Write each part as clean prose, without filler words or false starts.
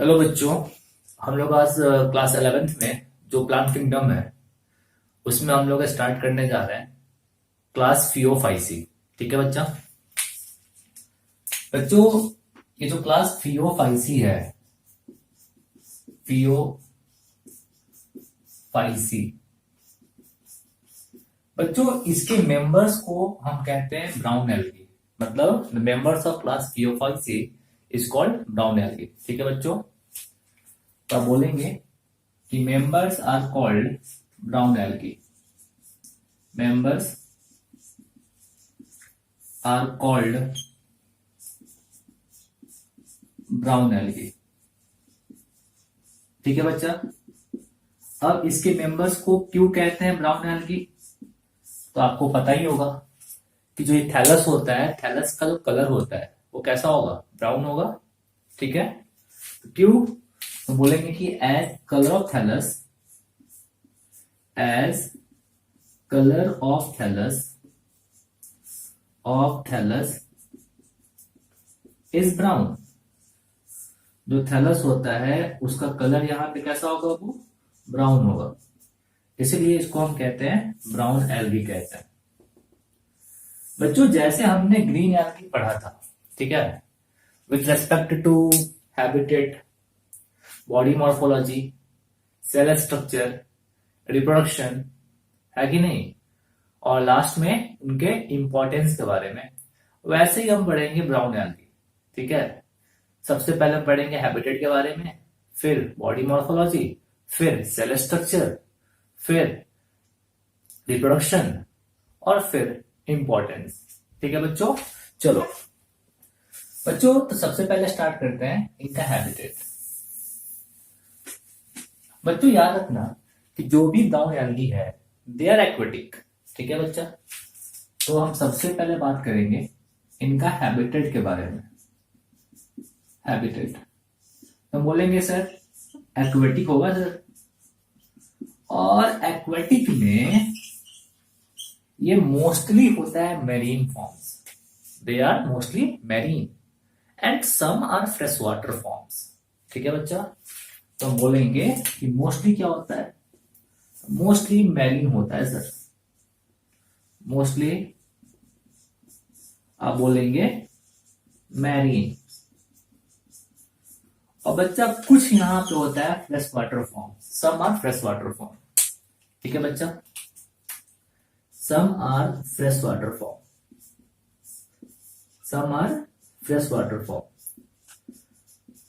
Hello बच्चों। हम लोग आज क्लास 11th में जो प्लांट किंगडम है उसमें हम लोग स्टार्ट करने जा रहे हैं क्लास फियोफाइसी। ठीक है बच्चा। बच्चों, ये जो क्लास फियोफाइसी है, फियोफाइसी बच्चों, इसके मेंबर्स को हम कहते हैं ब्राउन एल्गी। मतलब members of class phaeophyceae is called brown algae. ठीक है बच्चों। तो आप बोलेंगे कि members are called brown algae. members are called brown algae। ठीक है बच्चा। अब इसके मेंबर्स को क्यों कहते हैं ब्राउन एल्गी, तो आपको पता ही होगा कि जो ये थैलस होता है, थैलस का जो कलर होता है वो कैसा होगा, ब्राउन होगा। ठीक है। तो क्यों, तो बोलेंगे कि as colour of thallus, as colour of thallus is brown. जो थैलस होता है उसका कलर यहां पे कैसा होगा, वो ब्राउन होगा। इसलिए इसको हम कहते हैं ब्राउन एल्गी कहते हैं। बच्चों, जैसे हमने ग्रीन एल्गी पढ़ा था, ठीक है, with respect to habitat, body morphology, cell structure, reproduction, है कि नहीं, और लास्ट में उनके इंपॉर्टेंस के बारे में, वैसे ही हम पढ़ेंगे ब्राउन एल्गी। ठीक है। सबसे पहले हम पढ़ेंगे हैबिटेट के बारे में, फिर बॉडी मॉर्फोलॉजी, फिर सेल स्ट्रक्चर, फिर रिप्रोडक्शन, और फिर इंपॉर्टेंस। ठीक है बच्चों। चलो बच्चों, तो सबसे पहले स्टार्ट करते हैं इनका हैबिटेट। बच्चों याद रखना कि जो भी ब्राउन एल्गी है दे आर एक्वेटिक। ठीक है बच्चा। तो हम सबसे पहले बात करेंगे इनका हैबिटेट के बारे में। हैबिटेट तो बोलेंगे सर एक्वेटिक होगा सर, और एक्वेटिक में ये मोस्टली होता है marine forms. They are mostly marine and some are fresh water forms. ठीक है बच्चा। तो हम बोलेंगे कि मोस्टली क्या होता है, मोस्टली मेरीन होता है सर। मोस्टली आप बोलेंगे मैरीन। और बच्चा कुछ यहां पे होता है fresh water form, some are fresh water form. ठीक है बच्चा। Some are fresh water form, some are fresh water form.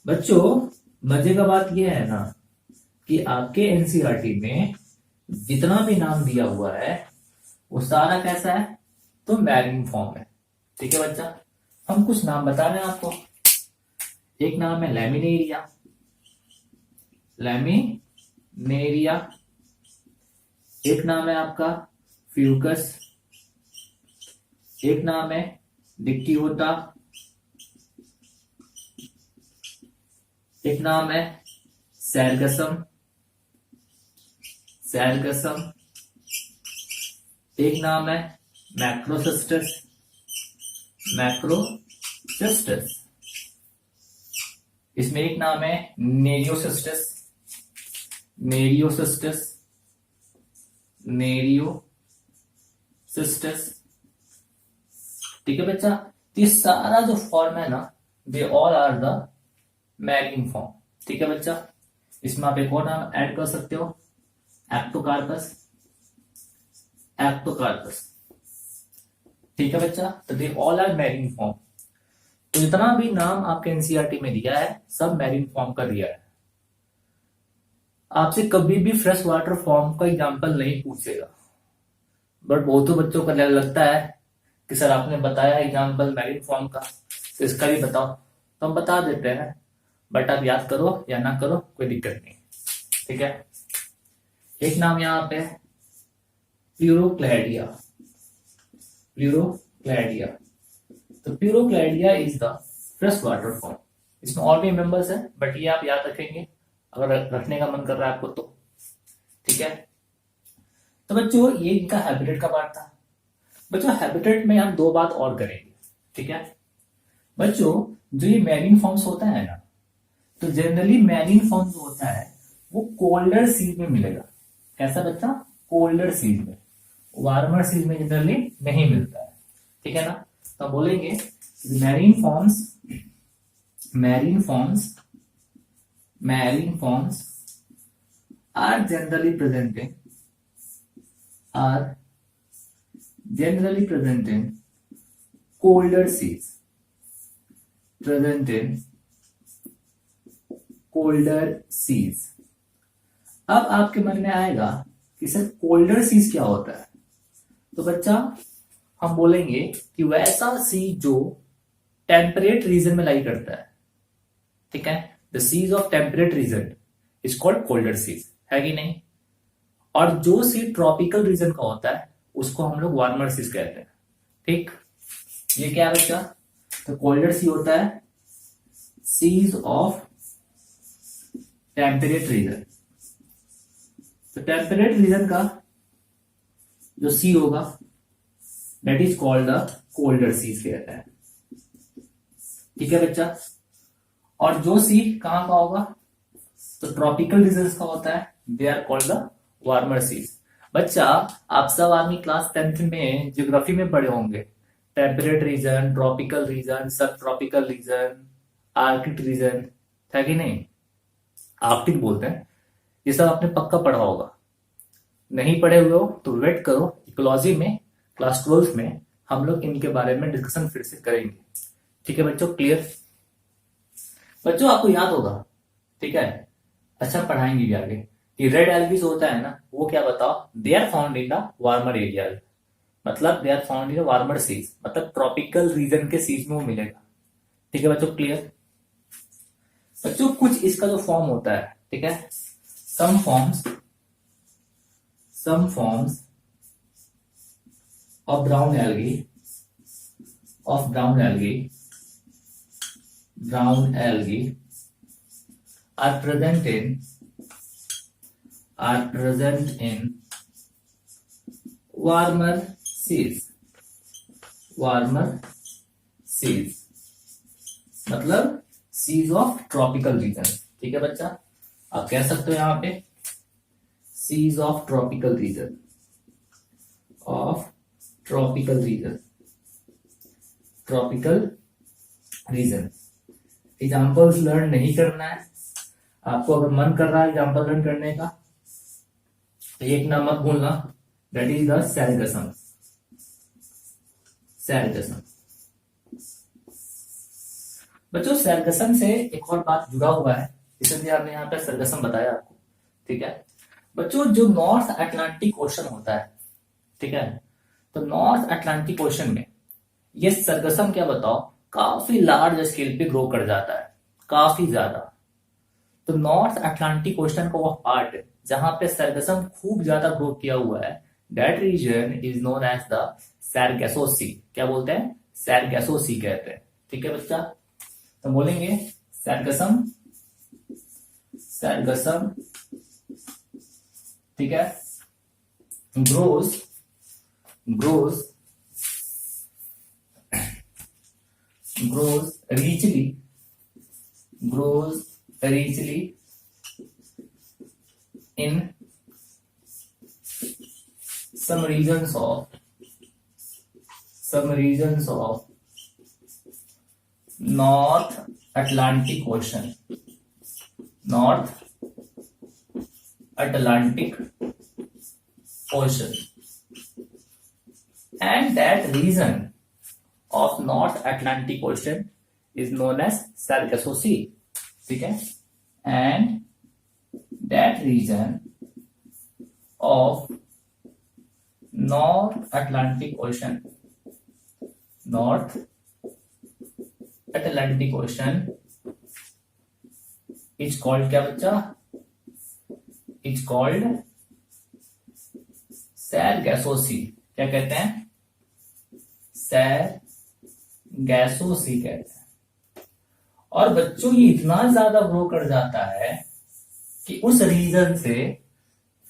बच्चों मजे का बात यह है ना कि आपके एनसीईआरटी में जितना भी नाम दिया हुआ है वो सारा कैसा है, तो मैरीन फॉर्म है। ठीक है बच्चा। हम कुछ नाम बता रहे हैं आपको। एक नाम है लैमिनेरिया, लैमिनेरिया। एक नाम है आपका फ्यूकस, एक नाम है डिक्टियोटा, एक नाम है सैरगसम, सैरगसम। एक नाम है मैक्रोसिस्टस, मैक्रोसिस्टस। इसमें एक नाम है नेरियोसिस्टस, नेरियोसिस्टस, नेरियोसिस्टस। ठीक है बच्चा। तो ये सारा जो फॉर्म है ना, they all are the marine form. ठीक है बच्चा। इसमें आप एक और नाम ऐड कर सकते हो, एक्टोकार्पस, एक्टोकार्पस। ठीक है बच्चा। तो they all are marine form. तो जितना भी नाम आपके एनसीईआरटी में दिया है सब मैरीन फॉर्म का दिया है। आपसे कभी भी फ्रेश वाटर फॉर्म का एग्जांपल नहीं पूछेगा, बट बहुतों बच्चों को लगता है कि सर आपने बताया एग्जांपल मैरीन फॉर्म का, तो इसका भी बताओ। तो हम बता देते हैं, बट आप याद करो या ना करो कोई दिक्कत नहीं। ठीक है। एक नाम यहां पे प्यूरोक्लैडिया, प्यूरोक्लैडिया। तो Pleurocladia is the fresh water form. इसमें और भी मेंबर्स हैं, बट ये आप याद रखेंगे अगर रखने का मन कर रहा है आपको तो। ठीक है। तो बच्चों ये इनका हैबिटेट का पार्ट था। बच्चों हैबिटेट में हम दो बात और करेंगे। ठीक है बच्चों, जो ये मैरीन फॉर्म्स होता है ना, तो जनरली मैरीन फॉर्म जो होता है वो कोल्डर सीज में मिलेगा। कैसा बच्चा? कोल्डर सीज में, वार्मर सीज में जनरली नहीं मिलता है। ठीक है ना? तो बोलेंगे marine forms, marine forms, marine forms are generally present in, are generally present in colder seas, present in colder seas। अब आपके मन में आएगा कि सर कोल्डर सीज क्या होता है? तो बच्चा हम बोलेंगे कि वैसा सी जो टेम्परेट रीजन में लाई करता है। ठीक है? The seas of temperate region is called colder seas, है कि नहीं? और जो सी ट्रॉपिकल रीजन का होता है उसको हम लोग वार्मर सीज कहते हैं। ठीक, ये क्या है बच्चा? तो कोल्डर सी होता है सीज ऑफ टेम्परेट रीजन। तो टेम्परेट रीजन का जो सी होगा that is called the colder seas कहते हैं। ठीक है बच्चा? और जो सी कहां का होगा? तो ट्रॉपिकल रीजन का होता है, they are called the warmer seas. बच्चा आप सब आदमी क्लास 10th में ज्योग्राफी में पढ़े होंगे टेम्परेट रीजन, ट्रॉपिकल रीजन, सब ट्रॉपिकल रीजन, आर्कटिक रीजन, है कि नहीं? आर्कटिक बोलते हैं। ये सब आपने पक्का पढ़ा होगा। नहीं पढ़े हुए हो तो वेट करो, इकोलॉजी में क्लास 12th में हम लोग इनके बारे में डिस्कशन फिर से करेंगे। ठीक है बच्चों? क्लियर? बच्चों आपको याद होगा, ठीक है, अच्छा पढ़ाएंगे भी आगे, कि रेड एल्गी होता है ना, वो क्या बताओ? They are found in the warmer area, मतलब they are found in warmer seas, मतलब ट्रॉपिकल रीजन के सीज में वो मिलेगा। ठीक है बच्चों? क्लियर? बच्चों कुछ इसका जो फॉर्म होता है, ठीक है, some forms of brown algae, of brown algae are present in warmer seas, मतलब सीज ऑफ ट्रॉपिकल रीजन। ठीक है बच्चा? आप कह सकते हो यहां पे seas of tropical region, examples learn नहीं करना है आपको। अगर मन कर रहा है एग्जाम्पल लर्न करने का तो एक नाम मत भूलना, दैट इज द सैरगसम। बच्चों सैरगसम से एक और बात जुड़ा हुआ है, इसलिए हमने यहाँ पे सरगसम बताया आपको। ठीक है बच्चों? जो नॉर्थ अटलांटिक ओशन होता है, ठीक है, तो नॉर्थ अटलांटिक ओशन में ये सरगसम क्या बताओ काफी लार्ज स्केल पे ग्रो कर जाता है, काफी ज्यादा। तो नॉर्थ अटलांटिक ओशन का वो पार्ट जहां पे सरगसम खूब ज्यादा ग्रो किया हुआ है, that region is known as the Sargasso Sea. क्या बोलते हैं? सैरगैसो सी कहते हैं। ठीक है बच्चा? तो बोलेंगे सैरगसम, ठीक है, grows richly in some regions of North Atlantic Ocean, and that region of North Atlantic Ocean is known as Sargasso Sea. ठीक है? And that region of North Atlantic Ocean is called क्या बच्चा? It's called Sargasso Sea। क्या कहते हैं? सैरगैसो सी कहते हैं। और बच्चों ये इतना ज्यादा ग्रो कर जाता है कि उस रीजन से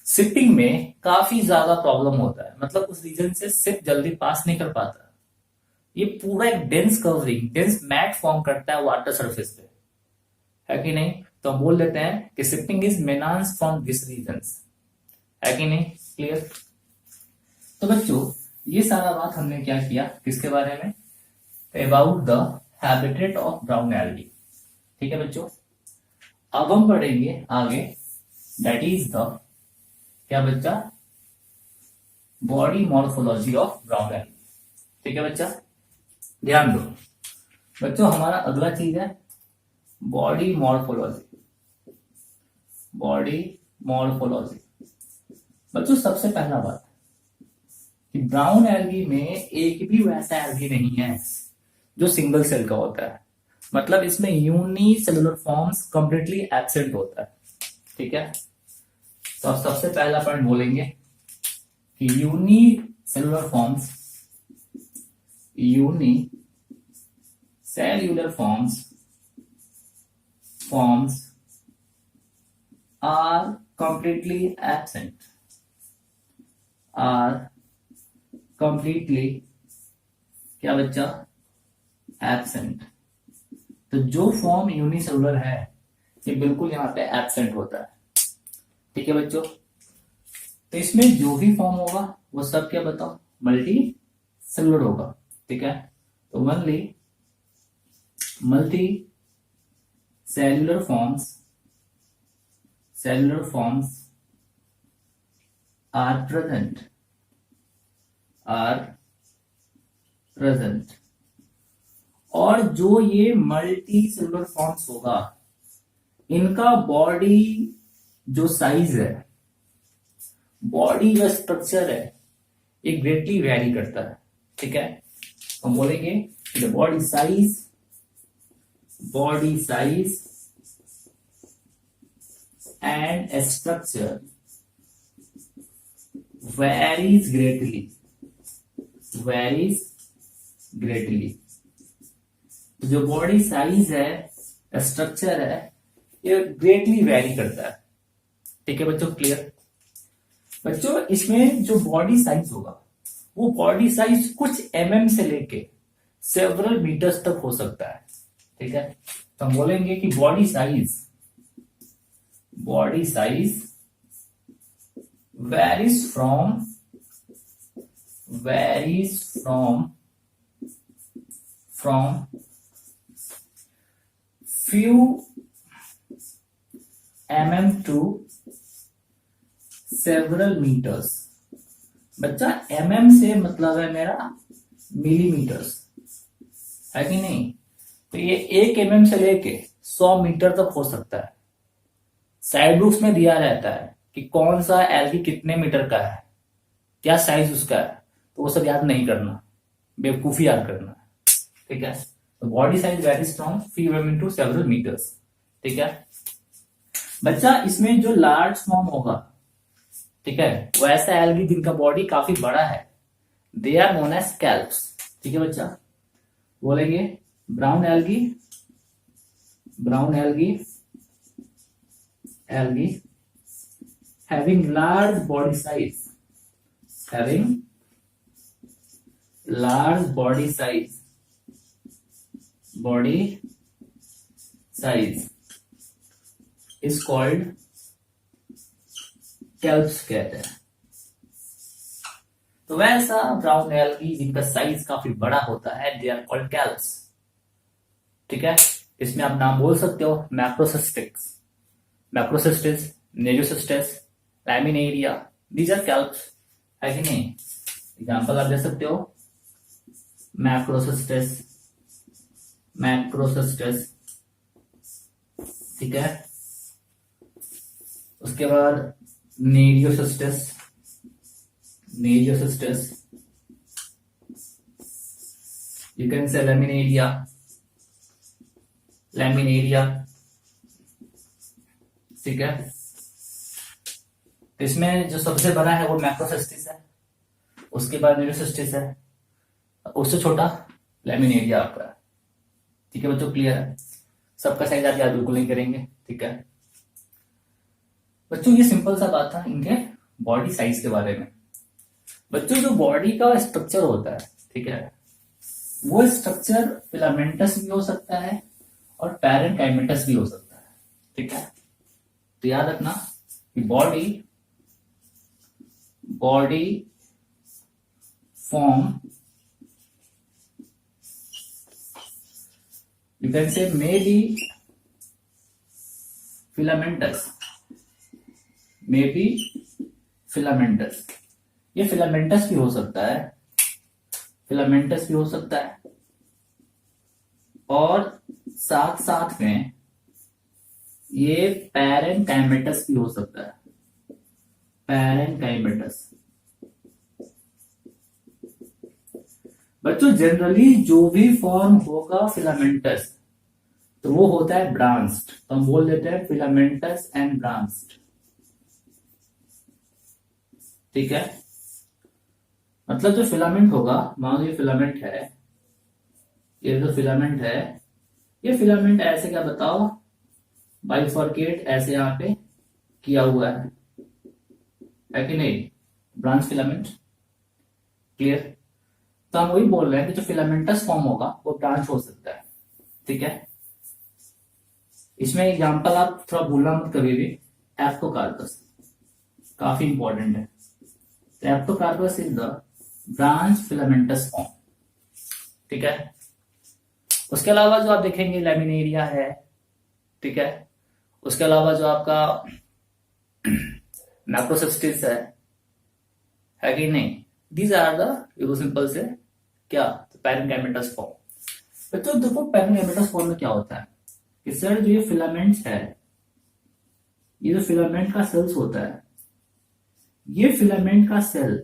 शिपिंग में काफी ज्यादा प्रॉब्लम होता है, मतलब उस रीजन से शिप जल्दी पास नहीं कर पाता। ये पूरा एक डेंस मैट फॉर्म करता है वाटर सरफेस पे, है कि नहीं? तो हम बोल देते हैं कि shifting is menace from this regions, है कि नहीं? क्लियर? तो बच्चों ये सारा बात हमने क्या किया, किसके बारे में? About the habitat of brown algae. ठीक है बच्चों, अब हम पढ़ेंगे आगे, दैट इज द क्या बच्चा, body morphology of brown algae. ठीक है बच्चा, ध्यान दो बच्चों, हमारा अगला चीज है बॉडी मॉर्फोलॉजी। बॉडी मॉर्फोलॉजी बच्चों, सबसे पहला बात कि ब्राउन एल्गी में एक भी वैसा एल्गी नहीं है जो सिंगल सेल का होता है, मतलब इसमें यूनिसेलुलर फॉर्म्स कंप्लीटली एब्सेंट होता है। ठीक है, तो अब सबसे पहला पॉइंट बोलेंगे कि unicellular forms, unicellular forms are completely absent, are completely क्या बच्चा, एब्सेंट। तो जो फॉर्म यूनिसेलुलर है ये बिल्कुल यहां पे एब्सेंट होता है। ठीक है बच्चों, तो इसमें जो भी फॉर्म होगा वो सब क्या बताओ, मल्टी सेलुलर होगा। ठीक है, तो only multicellular forms are present, और जो ये मल्टी सेलुलर फॉर्म्स होगा इनका बॉडी जो साइज है, बॉडी का स्ट्रक्चर है, ये ग्रेटली वैरी करता है। ठीक है, हम बोलेंगे कि body size and structure varies greatly। जो बॉडी साइज है, स्ट्रक्चर है, ये ग्रेटली वेरी करता है। ठीक है बच्चों, क्लियर? बच्चों इसमें जो बॉडी साइज होगा वो बॉडी साइज कुछ mm से लेके सेवरल मीटर्स तक हो सकता है। ठीक है, तो हम बोलेंगे कि body size varies from few mm to several meters। बच्चा mm से मतलब है मेरा मिलीमीटर्स, है कि नहीं? तो ये 1 mm से लेके 100 मीटर तक हो सकता है। साइड बुक्स में दिया रहता है कि कौन सा एल्गी कितने मीटर का है, क्या साइज उसका है, तो वो सब याद नहीं करना, बेवकूफी याद करना। ठीक है, तो body size varies from few mm to several metres. ठीक है बच्चा, इसमें जो लार्ज फॉर्म होगा, ठीक है, वो ऐसा एल्गी जिनका बॉडी काफी बड़ा है, they are known as scalps. ठीक है बच्चा, बोलेंगे brown algae having large body size, is called kelps कहते हैं। तो वैसा ब्राउन एल्गी जिनका साइज काफी बड़ा होता है, दे आर कॉल्ड कैल्प्स। ठीक है, इसमें आप नाम बोल सकते हो मैक्रोसिस्टिस, नेजोसिस्टिस, लैमिनेरिया, दीज आर कैल्प्स, है कि नहीं? एग्जांपल आप दे सकते हो मैक्रोसिस्टिस। ठीक है, उसके बाद नेरियोसिस्टिस, यू कैन से लैमिनेरिया। ठीक है, इसमें जो सबसे बड़ा है वो मैक्रोसिस्टिस है, उसके बाद नेरियोसिस्टिस है, उससे छोटा लैमिनेरिया आपका है। ठीक है बच्चों, क्लियर है? सबका साइज आप याद बिल्कुल नहीं करेंगे। ठीक है बच्चों, ये सिंपल सा बात था इनके बॉडी साइज के बारे में। बच्चों जो बॉडी का स्ट्रक्चर होता है, ठीक है, वो स्ट्रक्चर फिलामेंटस भी हो सकता है और पैरेन्काइमेटस भी हो सकता है। ठीक है, तो याद रखना कि body body form you can say maybe filamentous, maybe filamentous, ये filamentous भी हो सकता है, filamentous भी हो सकता है, और साथ साथ में ये पैरेनकाइमेटस भी हो सकता है, पैरेनकाइमेटस। बच्चों जनरली जो भी फॉर्म होगा फिलामेंटस तो वो होता है ब्रांच्ड, तो हम बोल देते हैं फिलामेंटस एंड ब्रांच्ड। ठीक है, मतलब जो फिलामेंट होगा, मान लो ये फिलामेंट है, ये जो फिलामेंट है, ये फिलामेंट ऐसे क्या बताओ बाइफर्केट ऐसे यहां पे किया हुआ है कि नहीं, ब्रांच फिलामेंट। क्लियर, तो हम वही बोल रहे हैं कि जो फिलामेंटस फॉर्म होगा वो ब्रांच हो सकता है। ठीक है, इसमें एग्जांपल आप थोड़ा भूलना मत कभी भी, एप्टोकार्पस काफी इंपॉर्टेंट है। Ectocarpus is the branch filamentous form. ठीक है, उसके अलावा जो आप देखेंगे लैमिनेरिया है। ठीक है, उसके अलावा जो आपका मैक्रोसिस्टिस है कि नहीं, दीज आर द सिंपल से क्या पैरेनकाइमेटस फॉर्म। तो देखो पैरेनकाइमेटस फॉर्म में क्या होता है कि सर जो ये फिलामेंट्स है, ये जो फिलामेंट का सेल्स होता है, ये फिलामेंट का सेल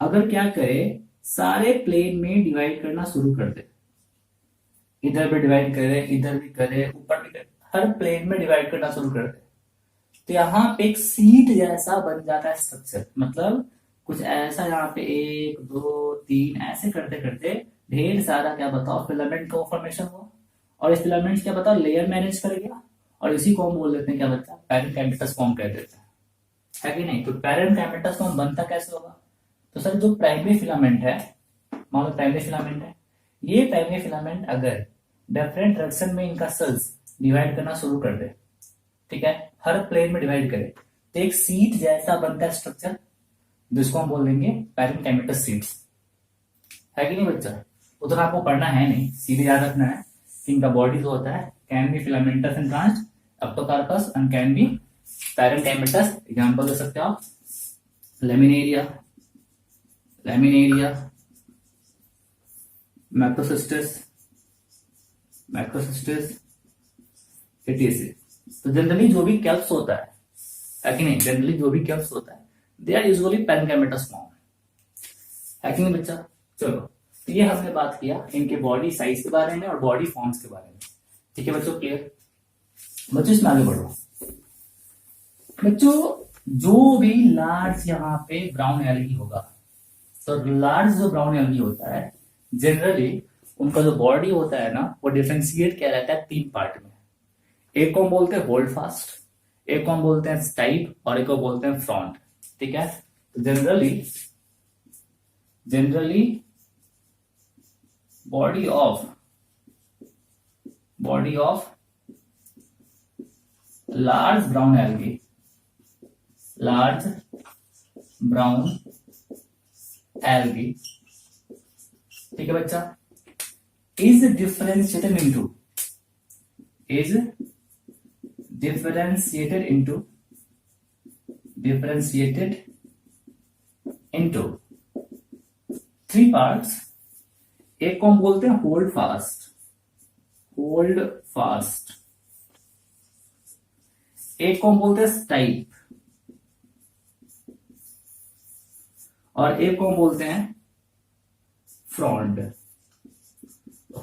अगर क्या करे सारे प्लेन में डिवाइड करना शुरू कर दे, इधर भी डिवाइड करे, इधर भी करे, ऊपर भी करे, हर प्लेन में डिवाइड करना शुरू कर दे, तो यहाँ पे एक सीट जैसा बन जाता है स्ट्रक्चर। मतलब कुछ ऐसा यहाँ पे 1 2 3 ऐसे करते करते ढेर सारा क्या बताओ फिलामेंट का फॉर्मेशन हुआ, और इस फिलामेंट क्या बताओ लेयर मैनेज कर गया, और इसी को हम बोल देते हैं क्या बच्चा पैरेनकाइमेटस फॉर्म कह देते हैं, है कि नहीं। तो पैरेनकाइमेटस फॉर्म बनता कैसे होगा, तो सर जो प्राइमरी फिलामेंट है, मान लो प्राइमरी फिलामेंट है, ये प्राइमरी फिलामेंट अगर डिफरेंट डायरेक्शन में इनका सेल्स डिवाइड करना शुरू कर दे, ठीक है, हर प्लेन में डिवाइड करे, तो एक सीट जैसा बनता है स्ट्रक्चर, जिसको हम बोल देंगे पैरेनकाइमेटस सीट्स, है कि नहीं बच्चा। उतना आपको पढ़ना है नहीं, सीधे याद रखना है कि इनका बॉडी जो होता है can be filamentous and branch, Ectocarpus and can be parenchymatous. Example दे सकते हो आप, लैमिनेरिया, मैक्रोसिस्टिस, एटीसी। तो जनरली जो भी कैल्प्स होता है कि नहीं, जनरली जो भी कैल्प्स होता है they are usually parenchymatous form, है कि नहीं बच्चा। चलो, तो ये हमने बात किया इनके बॉडी साइज के बारे में और बॉडी फॉर्म्स के बारे में। ठीक है बच्चों, क्लियर। बच्चों इसमें आगे बढ़ो। बच्चों जो भी लार्ज यहाँ पे ब्राउन एल्गी होगा, तो लार्ज जो ब्राउन एल्गी होता है जनरली उनका जो बॉडी होता है ना, वो डिफरेंशिएट किया जाता है 3 पार्ट में। एक को हम बोलते हैं होल्ड फास्ट, एक को हम बोलते हैं स्टाइप, और एक को बोलते हैं फ्रंट। ठीक है, तो generally body of large brown algae, ठीक है बच्चा, इज डिफरेंशिएटेड into 3 पार्ट्स। एक को हम बोलते हैं होल्ड फास्ट, एक को हम बोलते हैं स्टाइप, और एक को हम बोलते हैं front.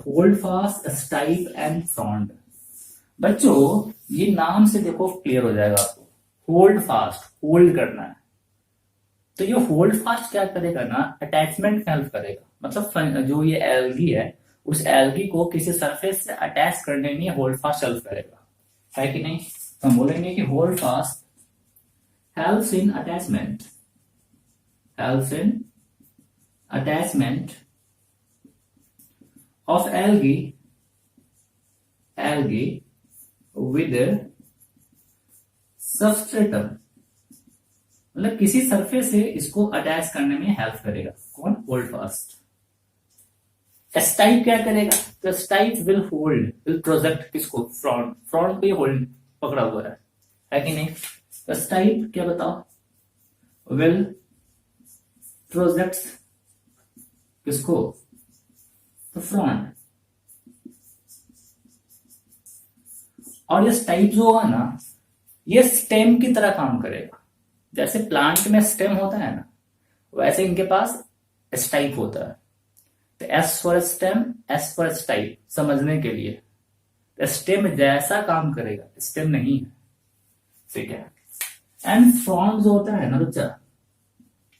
Hold fast, stipe and front. बच्चों ये नाम से देखो क्लियर हो जाएगा आपको। होल्ड फास्ट, होल्ड करना है, तो ये होल्ड फास्ट क्या करेगा ना, अटैचमेंट में हेल्प करेगा। मतलब जो ये एल्गी है उस एल्गी को किसी सरफेस से अटैच करने में होल्ड फास्ट हेल्प करेगा, है कि नहीं। तो हम बोलेंगे कि hold fast helps in attachment of algae with substratum, मतलब किसी सरफेस से इसको अटैच करने में हेल्प करेगा। कौन? Hold fast. एस्टाइप क्या करेगा? तो एस्टाइप विल होल्ड, विल प्रोजेक्ट किसको? फ्रॉन्ट। फ्रॉन्ट पे होल्ड पकड़ा हुआ है कि नहीं? एस्टाइप क्या बताओ? विल प्रोजेक्ट किसको? तो फ्रंट। और ये स्टाइप जो होगा ना, ये स्टेम की तरह काम करेगा। जैसे प्लांट में स्टेम होता है ना, वैसे इनके पास स्टाइप होता है। तो S for stem, S for stipe, समझने के लिए स्टेम जैसा काम करेगा, स्टेम नहीं है, ठीक है। एंड फ्रॉन्ट जो होता है ना बच्चा,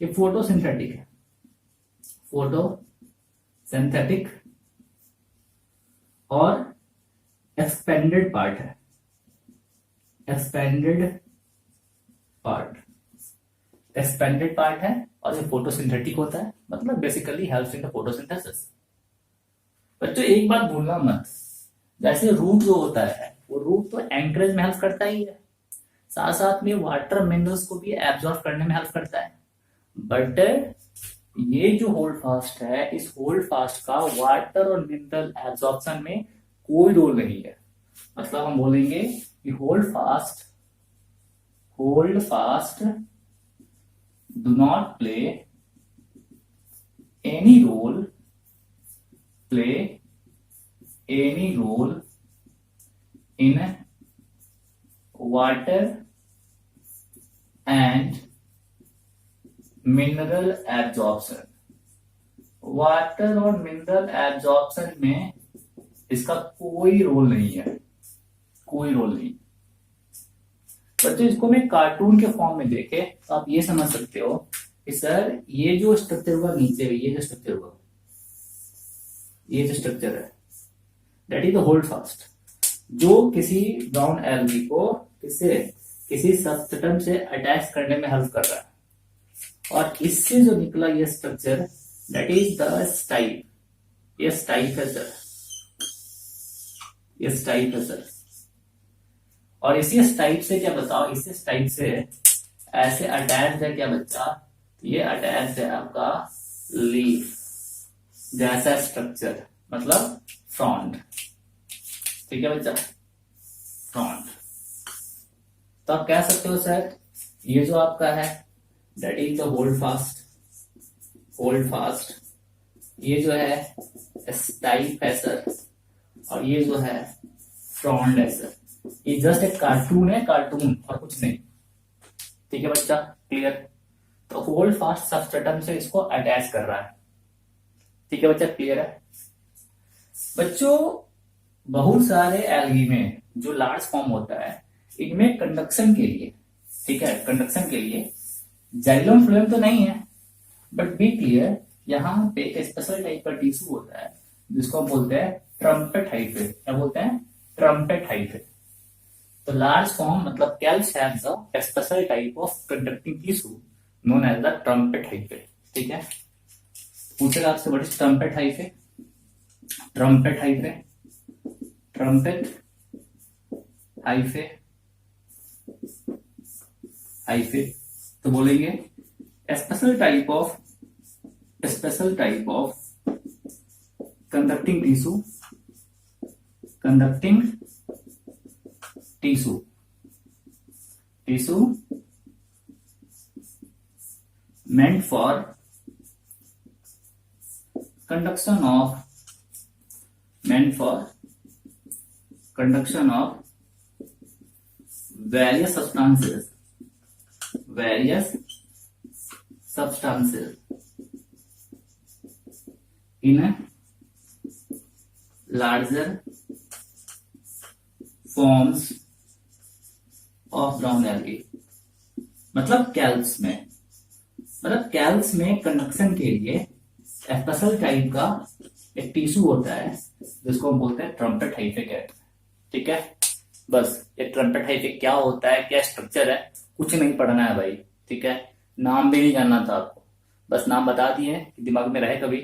ये फोटोसिंथेटिक है, फोटोसिंथेटिक और एक्सपेंडेड पार्ट है, एक्सपेंडेड पार्ट है और ये फोटोसिंथेटिक होता है, मतलब basically helps in the photosynthesis. बच्चों एक बात भूलना मत, जैसे रूट जो होता है वो रूट तो एंकरेज में हेल्प करता ही है, साथ साथ में वाटर मिनरल्स को भी एब्जॉर्ब करने में हेल्प करता है। बट ये जो होल्ड फास्ट है, इस होल्ड फास्ट का वाटर और मिनरल एब्जॉर्प्शन में कोई रोल नहीं है। मतलब हम बोलेंगे कि hold fast do not play any role in water and mineral absorption। Water और मिनरल एब्जॉर्प्शन में इसका कोई रोल नहीं है, कोई रोल नहीं। बच्चों इसको मैं कार्टून के फॉर्म में देखे तो आप ये समझ सकते हो कि सर ये जो स्ट्रक्चर हुआ नीचे, ये जो स्ट्रक्चर हुआ, ये जो स्ट्रक्चर है that is the hold fast, जो किसी ब्राउन एल्गी को किसी सबस्टेंस से अटैच करने में हेल्प कर रहा है। और इससे जो निकला ये structure that is the stipe. ये स्टाइप है सर, ये स्टाइप है सर। और इसी स्टाइप से क्या बताओ, इसी स्टाइप से ऐसे अटैच है क्या बच्चा? ये अटैच है आपका लीफ जैसा स्ट्रक्चर, मतलब फ्रॉन्ट, ठीक है बच्चा, फ्रॉन्ट। तो आप कह सकते हो सर ये जो आपका है that is the hold fast, ये जो है स्टाइप है सर, और ये जो है फ्रॉन्ट है सर। ये जस्ट एक कार्टून है, कार्टून और कुछ नहीं, ठीक है बच्चा, क्लियर? तो होल्ड फास्ट सबस्ट्रेटम से इसको अटैच कर रहा है, ठीक है बच्चा, क्लियर है? बच्चों बहुत सारे एल्गी में जो लार्ज फॉर्म होता है, इनमें कंडक्शन के लिए, ठीक है, कंडक्शन के लिए जाइलम फ्लोएम तो नहीं है, बट बी क्लियर, यहाँ पे एक स्पेशल टाइप का टिश्यू होता है जिसको हम बोलते हैं ट्रम्पेट हाइफे। क्या बोलते हैं? Trumpet hyphae. तो लार्ज फॉर्म मतलब kelps have the special type of conducting tissue known as the trumpet hyphae, ठीक है? पूछेगा आपसे what is trumpet hyphae? Trumpet hyphae, trumpet hyphae, hyphae तो बोलेंगे special type of conducting tissue meant for conduction of various substances in a larger forms of brown algae। मतलब कैल्स में conduction के लिए स्पेशल टाइप का एक टिश्यू होता है जिसको हम बोलते हैं ट्रम्पेट हाइफे कहते हैं, ठीक है? बस ये ट्रम्पेट हाइफे क्या होता है, क्या स्ट्रक्चर है, कुछ नहीं पढ़ना है भाई, ठीक है? नाम भी नहीं जानना था आपको, बस नाम बता दिए कि दिमाग में रहे, कभी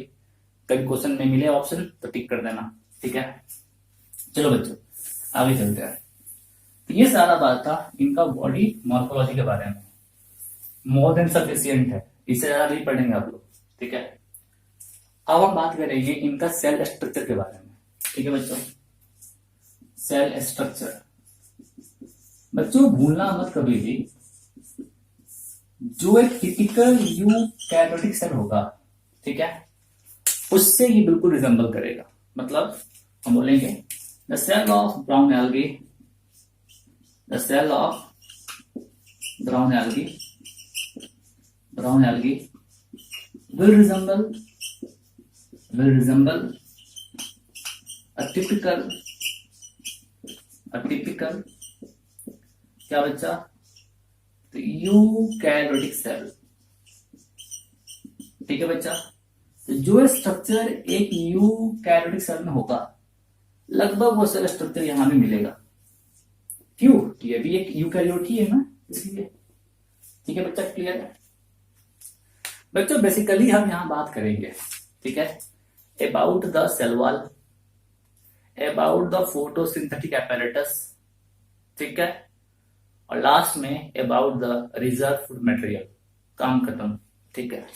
क्वेश्चन में मिले ऑप्शन तो टिक कर देना, ठीक है? चलो बच्चों आगे चलते हैं। तो ये सारा बात था इनका बॉडी मॉर्फोलॉजी के बारे में, मोर देन सफिशियंट है, इससे ज्यादा नहीं पढ़ेंगे आप लोग, ठीक है। अब हम बात करेंगे इनका सेल स्ट्रक्चर के बारे में, ठीक है बच्चों। सेल स्ट्रक्चर, बच्चों भूलना मत कभी भी, जो एक टिपिकल यूकैरियोटिक सेल होगा, ठीक है, उससे ये बिल्कुल रिजेंबल करेगा। मतलब हम बोलेंगे the cell of brown algae, the cell of brown algae will resemble a typical क्या बच्चा, तो यूकैरियोटिक सेल, ठीक है बच्चा। तो जो स्ट्रक्चर एक यूकैरियोटिक सेल में होगा लगभग वो सेल स्ट्रक्चर यहां भी मिलेगा। क्यों, ये भी एक यूकैरियोट ही है ना, इसलिए, ठीक है बच्चा, क्लियर है बच्चों। बेसिकली हम यहां बात करेंगे, ठीक है, about the cell wall, about the photosynthetic apparatus, ठीक है, और लास्ट में about the reserve food material. काम खत्म, ठीक है।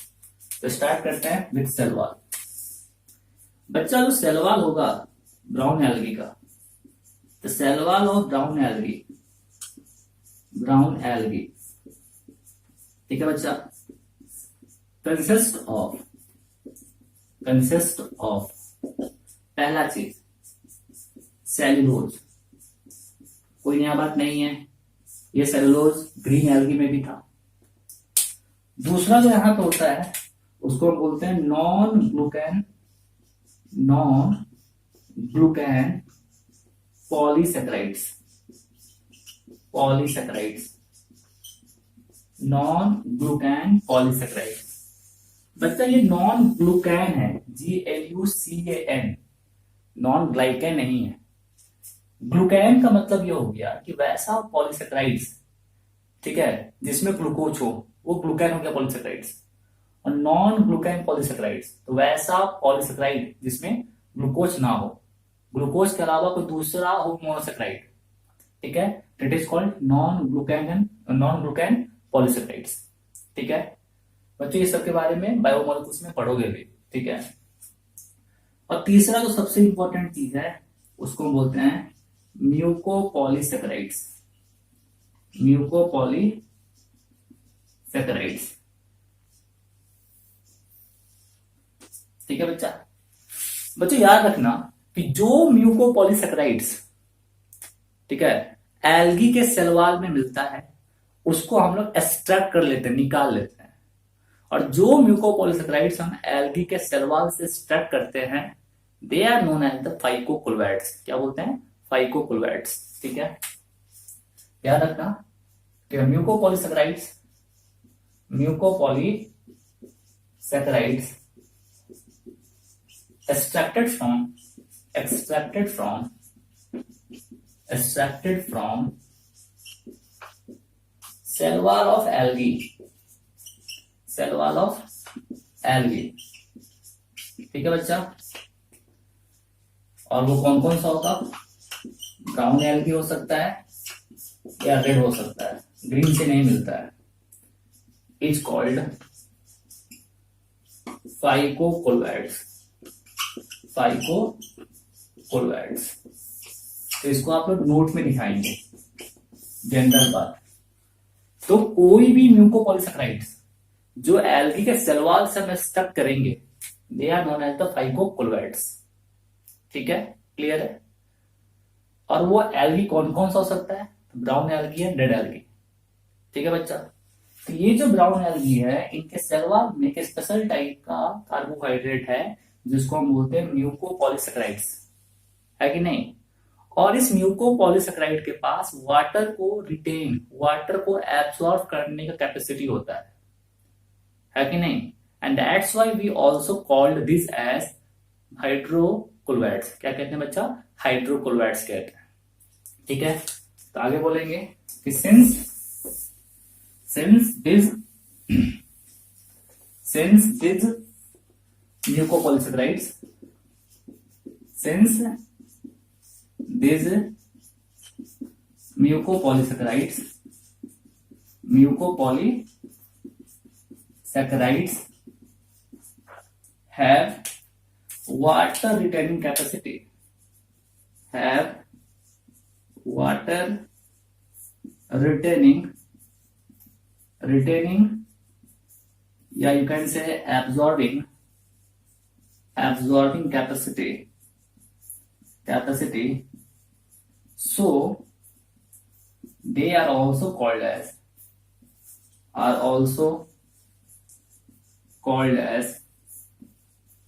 तो स्टार्ट करते हैं विद सेल वॉल। बच्चा जो सेल वॉल होगा ब्राउन एल्गी का, तो cell wall of brown algae, ठीक है बच्चा, कंसिस्ट ऑफ पहला चीज सेल्यूलोज, कोई नया बात नहीं है, ये सेल्यूलोज ग्रीन एल्गी में भी था। दूसरा जो यहां पे होता है उसको हम बोलते हैं non glucan polysaccharides, non glucan polysaccharides. बच्चा ये नॉन ग्लूकैन है, GLUCAN, नॉन ग्लाइकैन नहीं है। ग्लूकैन का मतलब ये हो गया कि वैसा पॉलीसैकेराइड्स, ठीक है, जिसमें ग्लूकोज हो, वो ग्लूकैन हो गया पॉलीसैकेराइड्स। और नॉन ग्लूकैन पॉलीसैकेराइड्स तो वैसा पॉलीसैकेराइड जिसमें ग्लूकोज ना हो, ग्लूकोज के अलावा कोई दूसरा हो मोनोसैकेराइड, ठीक है, it is called non glucan polysaccharides, ठीक है बच्चों। ये सब के बारे में बायोमोलिक्यूल्स में पढ़ोगे भी, ठीक है। और तीसरा जो सबसे इंपॉर्टेंट चीज है उसको हम बोलते हैं म्यूकोपॉलीसैकेराइड्स, ठीक है बच्चा। बच्चों याद रखना कि जो म्यूकोपॉलीसैकेराइड्स, ठीक है, एल्गी के सेल वॉल में मिलता है उसको हम लोग एक्सट्रैक्ट कर लेते हैं, निकाल लेते हैं। और जो म्यूकोपॉलीसैकेराइड्स हम एल्गी के सेल वॉल से एक्सट्रैक्ट करते हैं they are known as the phycocolloids. क्या बोलते हैं, फाइकोक्लोराइड्स, ठीक है। याद रखना कि म्यूकोपॉलीसैकेराइड्स extracted from cell wall of algae, ठीक है बच्चा। और वो कौन कौन सा होगा, ब्राउन एल्गी हो सकता है या रेड हो सकता है, ग्रीन से नहीं मिलता है, इज कॉल्ड फाइकोक्लोराइड्स। तो इसको आप लोग नोट में दिखाएंगे, जनरल बात। तो कोई भी म्यूकोपॉलीसैकेराइड्स जो एल्गी के सेल वॉल से हम स्टक करेंगे they are known as the phycocolloids, ठीक है, क्लियर है। और वो एल्गी कौन कौन सा हो सकता है, ब्राउन एल्गी है, रेड एल्गी, ठीक है बच्चा। तो ये जो ब्राउन एल्गी है इनके सेल वॉल में एक स्पेशल टाइप का कार्बोहाइड्रेट है जिसको हम बोलते हैं म्यूकोपॉलीसैकेराइड्स, है कि नहीं। और इस म्यूकोपॉलीसैकेराइड के पास वाटर को एब्सॉर्ब करने का कैपेसिटी होता है कि नहीं। And that's why we also called this as hydrochlorides. क्या कहते हैं बच्चा, हाइड्रोक्लोराइड्स कहते हैं, ठीक है। तो आगे बोलेंगे कि since these म्यूकोपॉलीसैकेराइड्स, since these म्यूकोपॉलीसैकेराइड्स have water retaining capacity, have water retaining, या you can say absorbing capacity, so they are also called as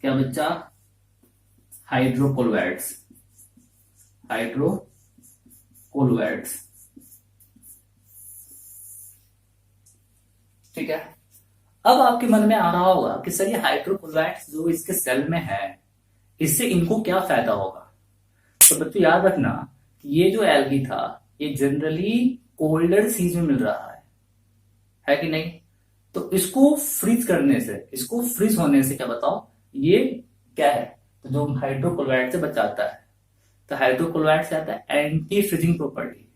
क्या बच्चा, हाइड्रोकोलोइड्स। ठीक है। अब आपके मन में आ रहा होगा कि सर ये हाइड्रोकोलोइड्स जो इसके सेल में है, इससे इनको क्या फायदा होगा। तो बच्चों याद रखना कि ये जो एल्गी था ये जनरली कोल्डर सीज में मिल रहा है कि नहीं। तो इसको फ्रीज करने से, इसको फ्रीज होने से क्या बताओ, ये क्या है, तो जो हाइड्रोक्लोराइड से बचाता है। तो हाइड्रोक्लोराइड से आता है एंटी फ्रीजिंग प्रॉपर्टी,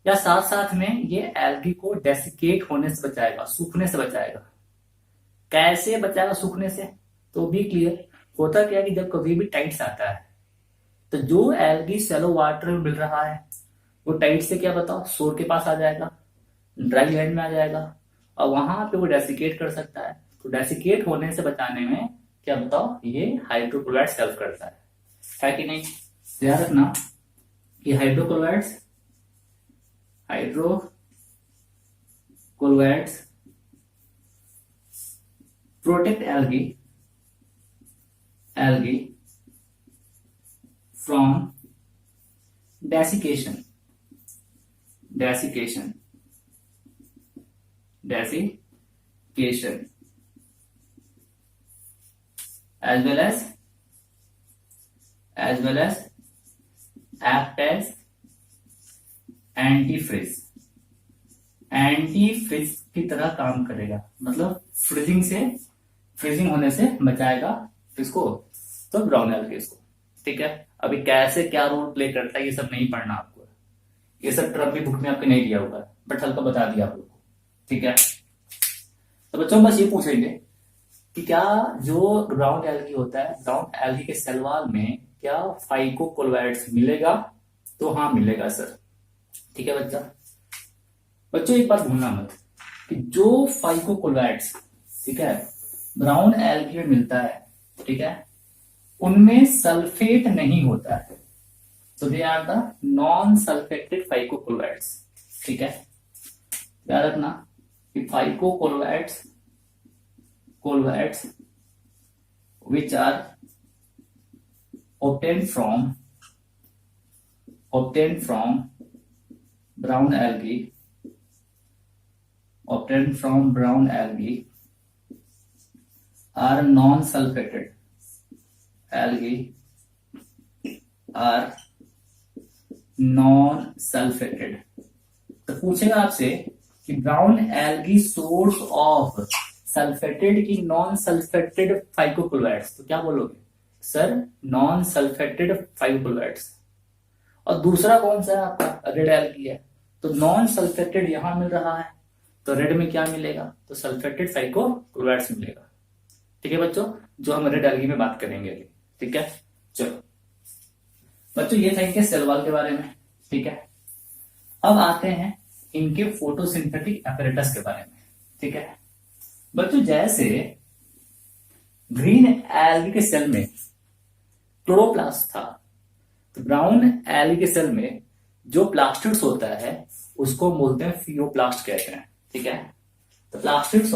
या साथ साथ में ये एल्गी को डेसिकेट होने से बचाएगा, सूखने से बचाएगा। कैसे बचाएगा सूखने से, तो भी क्लियर होता क्या है कि जब कभी भी टाइट्स आता है तो जो एल्गी सेलो वाटर में मिल रहा है वो टाइट से क्या बताओ सोर के पास आ जाएगा, ड्राई लैंड में आ जाएगा, और वहां पे वो डेसिकेट कर सकता है। तो डेसिकेट होने से बचाने में क्या बताओ ये हाइड्रोक्लोराइड हेल्प करता है कि नहीं। ध्यान रखना कि hydrochlorides protect algae from desiccation as well as act as anti fridge की तरह काम करेगा, मतलब फ्रीजिंग होने से बचाएगा इसको, तो ब्राउन एल्गी इसको। ठीक है। अभी कैसे क्या रोल प्ले करता है ये सब नहीं पढ़ना आपको, ये सब ट्रम्प की बुक में आपको नहीं दिया होगा, बट हल्का बता दिया आप लोग को। ठीक है। तो बच्चों बस ये पूछेंगे कि क्या जो ब्राउन एल्गी होता है, ब्राउन एल्गी के सेल वॉल में क्या फाइकोकोलोइड्स मिलेगा, तो हाँ मिलेगा सर। ठीक है बच्चों एक बात भूलना मत कि जो फाइकोकोलोइड्स, ठीक है, ब्राउन एल्गी में मिलता है, ठीक है, उनमें सल्फेट नहीं होता है, तो they are the non sulphated phycocolloids. ठीक है। याद रखना कि फाइकोकोलोइड्स which are obtained from brown algae are non-sulfated तो पूछेगा आपसे कि brown algae source of sulphated की नॉन सल्फेटेड फाइकोकोलोइड्स, तो क्या बोलोगे सर नॉन सल्फेटेड फाइकोकोलोइड्स। और दूसरा कौन सा है आपका, रेड एल्गी है, तो नॉन सल्फेटेड यहां मिल रहा है, तो रेड में क्या मिलेगा, तो सल्फेटेड फाइकोकोलोइड्स मिलेगा। ठीक है बच्चों, जो हम रेड एल्गी में बात करेंगे अभी। ठीक है। चलो बच्चों ये था इनके सेल वॉल के बारे में। ठीक है। अब आते हैं इनके फोटोसिंथेटिक एपरेटस के बारे में। ठीक है बच्चों, जैसे ग्रीन एल्गी के सेल में क्लोरोप्लास्ट था, तो ब्राउन एल्गी के सेल में जो प्लास्टिड्स होता है उसको बोलते हैं फियोप्लास्ट कहते हैं। ठीक है। तो plastids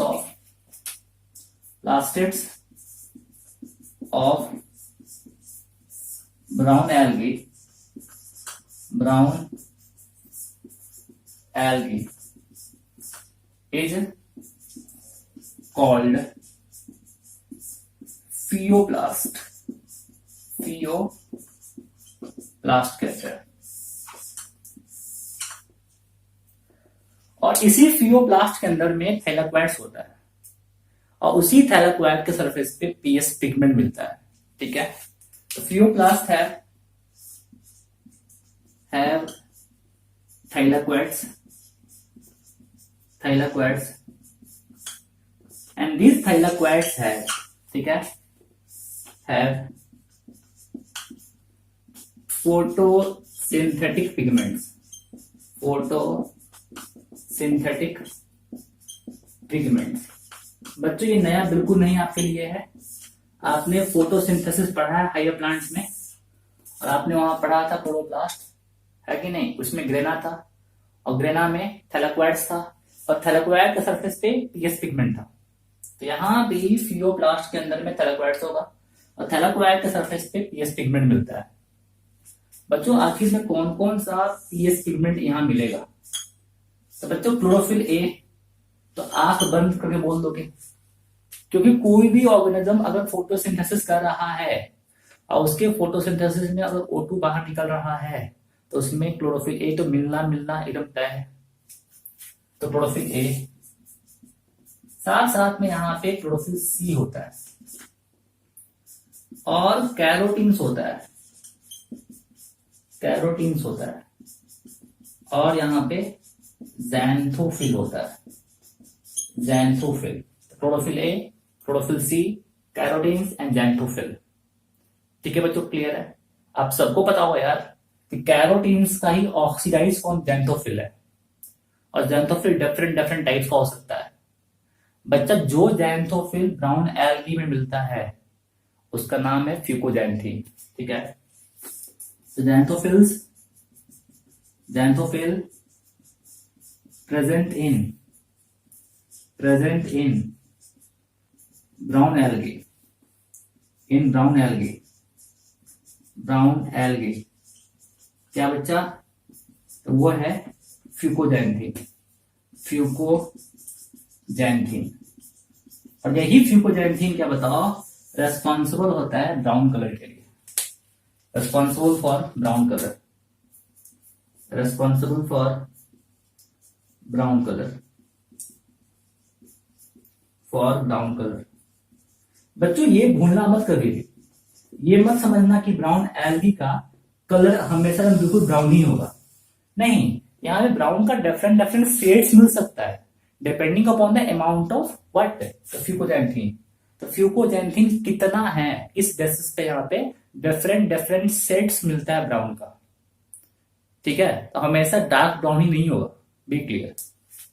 of brown algae is called फियोप्लास्ट कहते हैं। और इसी फियोप्लास्ट के अंदर में थैलाक्वाइड्स होता है, और उसी थैलाक्वाइड के सरफेस पे पीएस पिगमेंट मिलता है। ठीक है। तो फियोप्लास्ट have thylakoids, thylakoids, and these thylakoids have, ठीक है, have photosynthetic pigments, photosynthetic pigments। बच्चों ये नया बिल्कुल नहीं आपके लिए है। आपने फोटोसिंथेसिस पढ़ा है हायर प्लांट्स में, और आपने वहां पढ़ा था क्लोरोप्लास्ट, है कि नहीं? उसमें ग्रेना था, और ग्रेना में थैलाकोइड्स था, और थैलाकोइड के सरफेस पे पीएस पिगमेंट था। तो यहाँ भी फियोप्लास्ट के अंदर में थैलाकोइड्स होगा, और थैलाकोइड के सरफेस पे पीएस पिगमेंट मिलता है। बच्चों आखिर में कौन कौन सा पीएस पिगमेंट यहाँ मिलेगा? तो बच्चों क्लोरोफिल ए, तो आंख बंद करके बोल दोगे, क्योंकि कोई भी ऑर्गेनिज्म अगर फोटोसिंथेसिस कर रहा है और उसके फोटोसिंथेसिस में अगर O2 बाहर निकल रहा है तो उसमें क्लोरोफिल ए तो मिलना एकदम तय है। तो क्लोरोफिल ए, साथ साथ में यहाँ पे क्लोरोफिल सी होता है, और कैरोटीन्स होता है, कैरोटीन्स होता है, और यहाँ पे ज़ैंथोफिल होता है, xanthophyll. Chlorophyll a, chlorophyll c, carotenes and xanthophyll. ठीक है बच्चों, क्लियर है? आप सबको पता होगा यार कि कैरोटीन्स का ही ऑक्सीडाइज फॉर्म ज़ैंथोफिल है, और ज़ैंथोफिल डिफरेंट टाइप्स का हो सकता है। बच्चा जो ज़ैंथोफिल ब्राउन एल्गी में मिलता है उसका नाम है फ्यूकोजैंथीन। ठीक है, तो xanthophyll present in brown algae क्या बच्चा? तो वो है फ्यूकोजैंथीन, और यही फ्यूकोजैंथीन क्या बताओ रेस्पॉन्सिबल होता है ब्राउन कलर के लिए, responsible for brown colour, responsible for brown colour, बच्चों ये भूलना मत कभी, ये मत समझना कि ब्राउन एल्गी का कलर हमेशा बिल्कुल ब्राउन ही होगा। नहीं, यहाँ पे ब्राउन का डिफरेंट शेड्स मिल सकता है depending upon the amount of what, fucoxanthin. तो फ्यूकोजैंथीन कितना है इस बेसिस पे यहाँ पे डिफरेंट शेड्स मिलता है ब्राउन का। ठीक है, तो हमेशा डार्क ब्राउन ही नहीं होगा, बी क्लियर।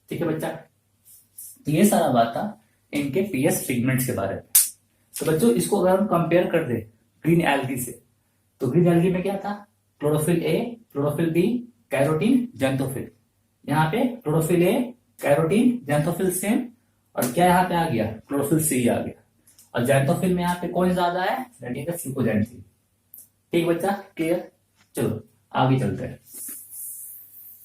ठीक है बच्चा, तो ये सारा बात था इनके पीएस पिगमेंट्स के बारे में। तो बच्चों इसको अगर हम कंपेयर कर दे ग्रीन एल्गी से, तो ग्रीन एल्गी में क्या था? Chlorophyll a, chlorophyll B, carotene, xanthophyll. यहाँ पे chlorophyll A, carotene, xanthophyll same, और क्या यहाँ पे आ गया? क्लोरोफिल सी आ गया, और ज़ैंथोफिल में यहाँ पे कौन ज्यादा है? That is the fucoxanthin. ठीक बच्चा, क्लियर? चलो आगे चलते हैं।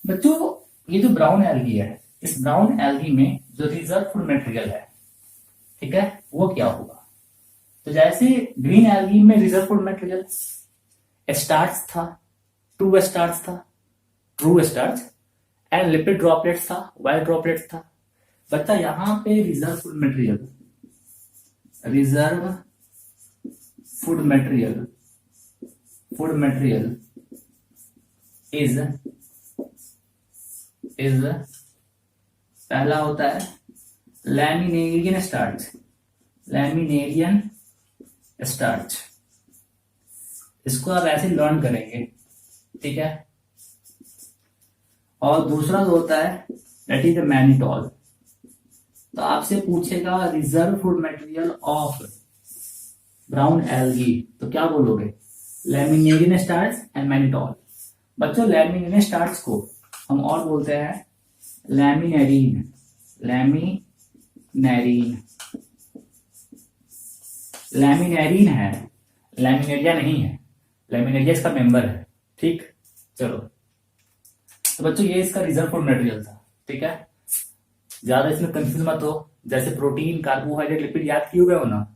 बच्चों ये जो ब्राउन एल्गी है, इस ब्राउन एल्गी में जो रिजर्व फूड मटेरियल है, ठीक है, वो क्या होगा? तो जैसे ग्रीन एल्गी में रिजर्व फूड मटेरियल स्टार्च था, true starch and lipid droplets था, वाइट ड्रॉपलेट्स था। बच्चा यहाँ पे रिजर्व फूड मटेरियल इज पहला होता है लैमिनेरियन स्टार्च। इसको आप ऐसे लर्न करेंगे, ठीक है। और दूसरा जो होता है दैट इज द मैनिटॉल। तो आपसे पूछेगा reserve food material of brown algae, तो क्या बोलोगे? Laminarin starch and mannitol. बच्चों लैमिनेरियन स्टार्च को हम और बोलते हैं लैमिनेरिन है, लैमिनेरिया नहीं है। लैमिनेरिया इसका मेंबर है, ठीक। चलो तो बच्चों ये इसका रिजर्व फूड मटेरियल था, ठीक है। ज्यादा इसमें कंफ्यूज मत हो, जैसे प्रोटीन, कार्बोहाइड्रेट, लिपिड याद किए हुए हो ना,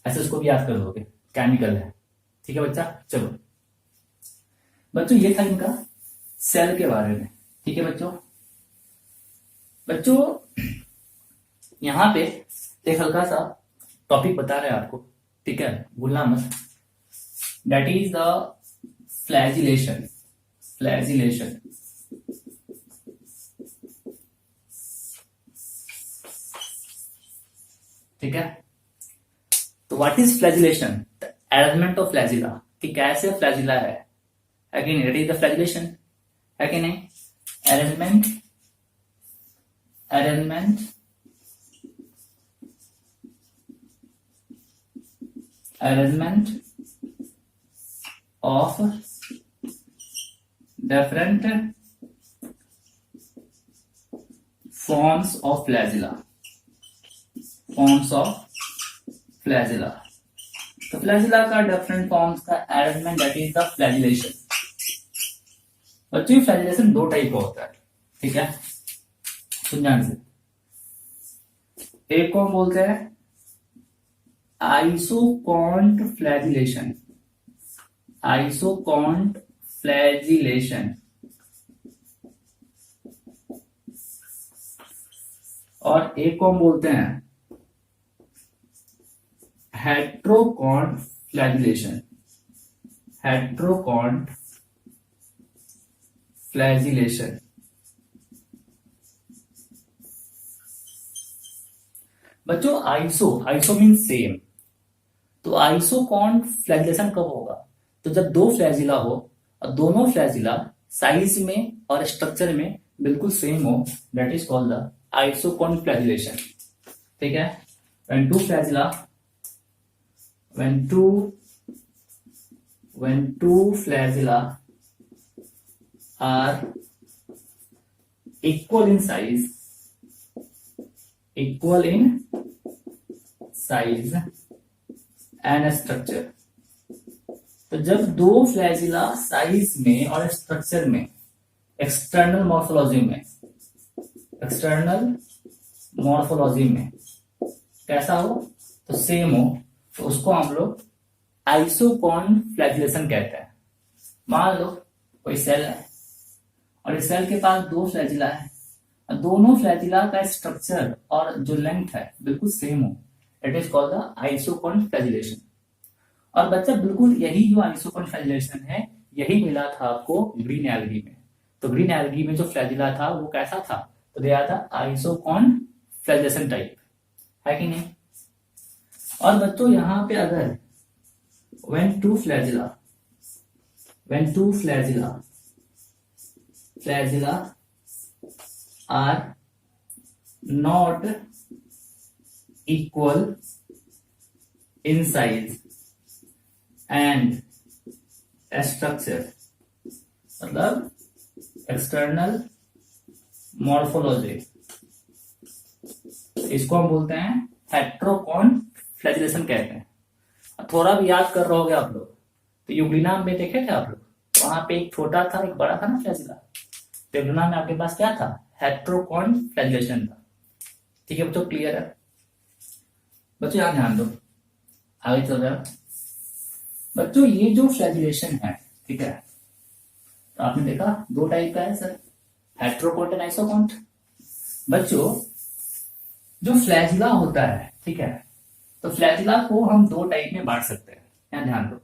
ऐसे उसको भी याद कर लोगे, केमिकल है, ठीक है बच्चा। चलो बच्चों ये था इनका सेल के बारे में, ठीक है बच्चों। यहां पे एक हल्का सा टॉपिक बता रहे हैं आपको, ठीक है, भूलना मत। That is the flagellation. ठीक है। तो what is flagellation? The arrangement of flagella, कि कैसे फ्लैजिला है कि नहीं, इट इज द फ्लैजिलेशन, है कि नहीं। Arrangement of different forms of flagella, तो फ्लैजिला का डिफरेंट फॉर्म्स का arrangement, that is the flagellation. बच्चों फ्लैजिलेशन दो टाइप का होता है, ठीक है, सुन ध्यान से। एक को हम बोलते हैं आइसोकॉन्ट फ्लैजिलेशन, और एक को हम बोलते हैं हेट्रोकॉन्ट फ्लैजिलेशन, बच्चों आइसो मीन सेम, तो आइसोकॉन्ट फ्लैजिलेशन कब होगा? तो जब दो फ्लैजिला हो और दोनों फ्लैजिला साइज में और स्ट्रक्चर में बिल्कुल सेम हो, that is called the isoquant flagellation, ठीक है। when two flagella are equal in size and structure, तो जब दो फ्लैजिला साइज में और स्ट्रक्चर में, एक्सटर्नल मॉर्फोलॉजी में कैसा हो, तो सेम हो, तो उसको हम लोग आइसोकॉन्ट फ्लैजिलेशन कहते हैं। मान लो कोई सेल है और इस सेल के पास दो फ्लैजिला है और दोनों फ्लैजिला का स्ट्रक्चर और जो लेंथ है बिल्कुल सेम हो, it is called the isoquant flagellation. और बच्चा बिल्कुल यही जो आइसोकॉन्ट फ्लैजिलेशन है यही मिला था आपको ग्रीन एल्गी में। तो ग्रीन एल्गी में जो फ्लैजिला था वो कैसा था, तो दिया था आइसोकॉन्ट फ्लैजिलेशन टाइप, है कि नहीं। और बच्चों यहां पे अगर when two flagella are not equal in size and structure, मतलब एक्सटर्नल मॉर्फोलॉजी, इसको हम बोलते हैं हेट्रोकॉन्ट फ्लैजिलेशन कहते हैं। थोड़ा भी याद कर रहे होगे आप लोग, तो यूग्लिना में देखे थे आप लोग, वहां पे एक छोटा था एक बड़ा था ना फ्लैजिला, तो यूग्लिना में आपके पास क्या था, हेट्रोकॉन्ट फ्लैजिलेशन था, ठीक है बच्चों, क्लियर है। बच्चों यहाँ ध्यान दो, आगे चल रहा है। बच्चों ये जो फ्लैजिलेशन है, ठीक है, तो आपने देखा दो टाइप का है सर, हेट्रोकॉन्ट एंड आइसोकॉन्ट। बच्चों जो फ्लैजिला होता है, ठीक है, तो फ्लैजिला को हम दो टाइप में बांट सकते हैं, यहाँ ध्यान दो।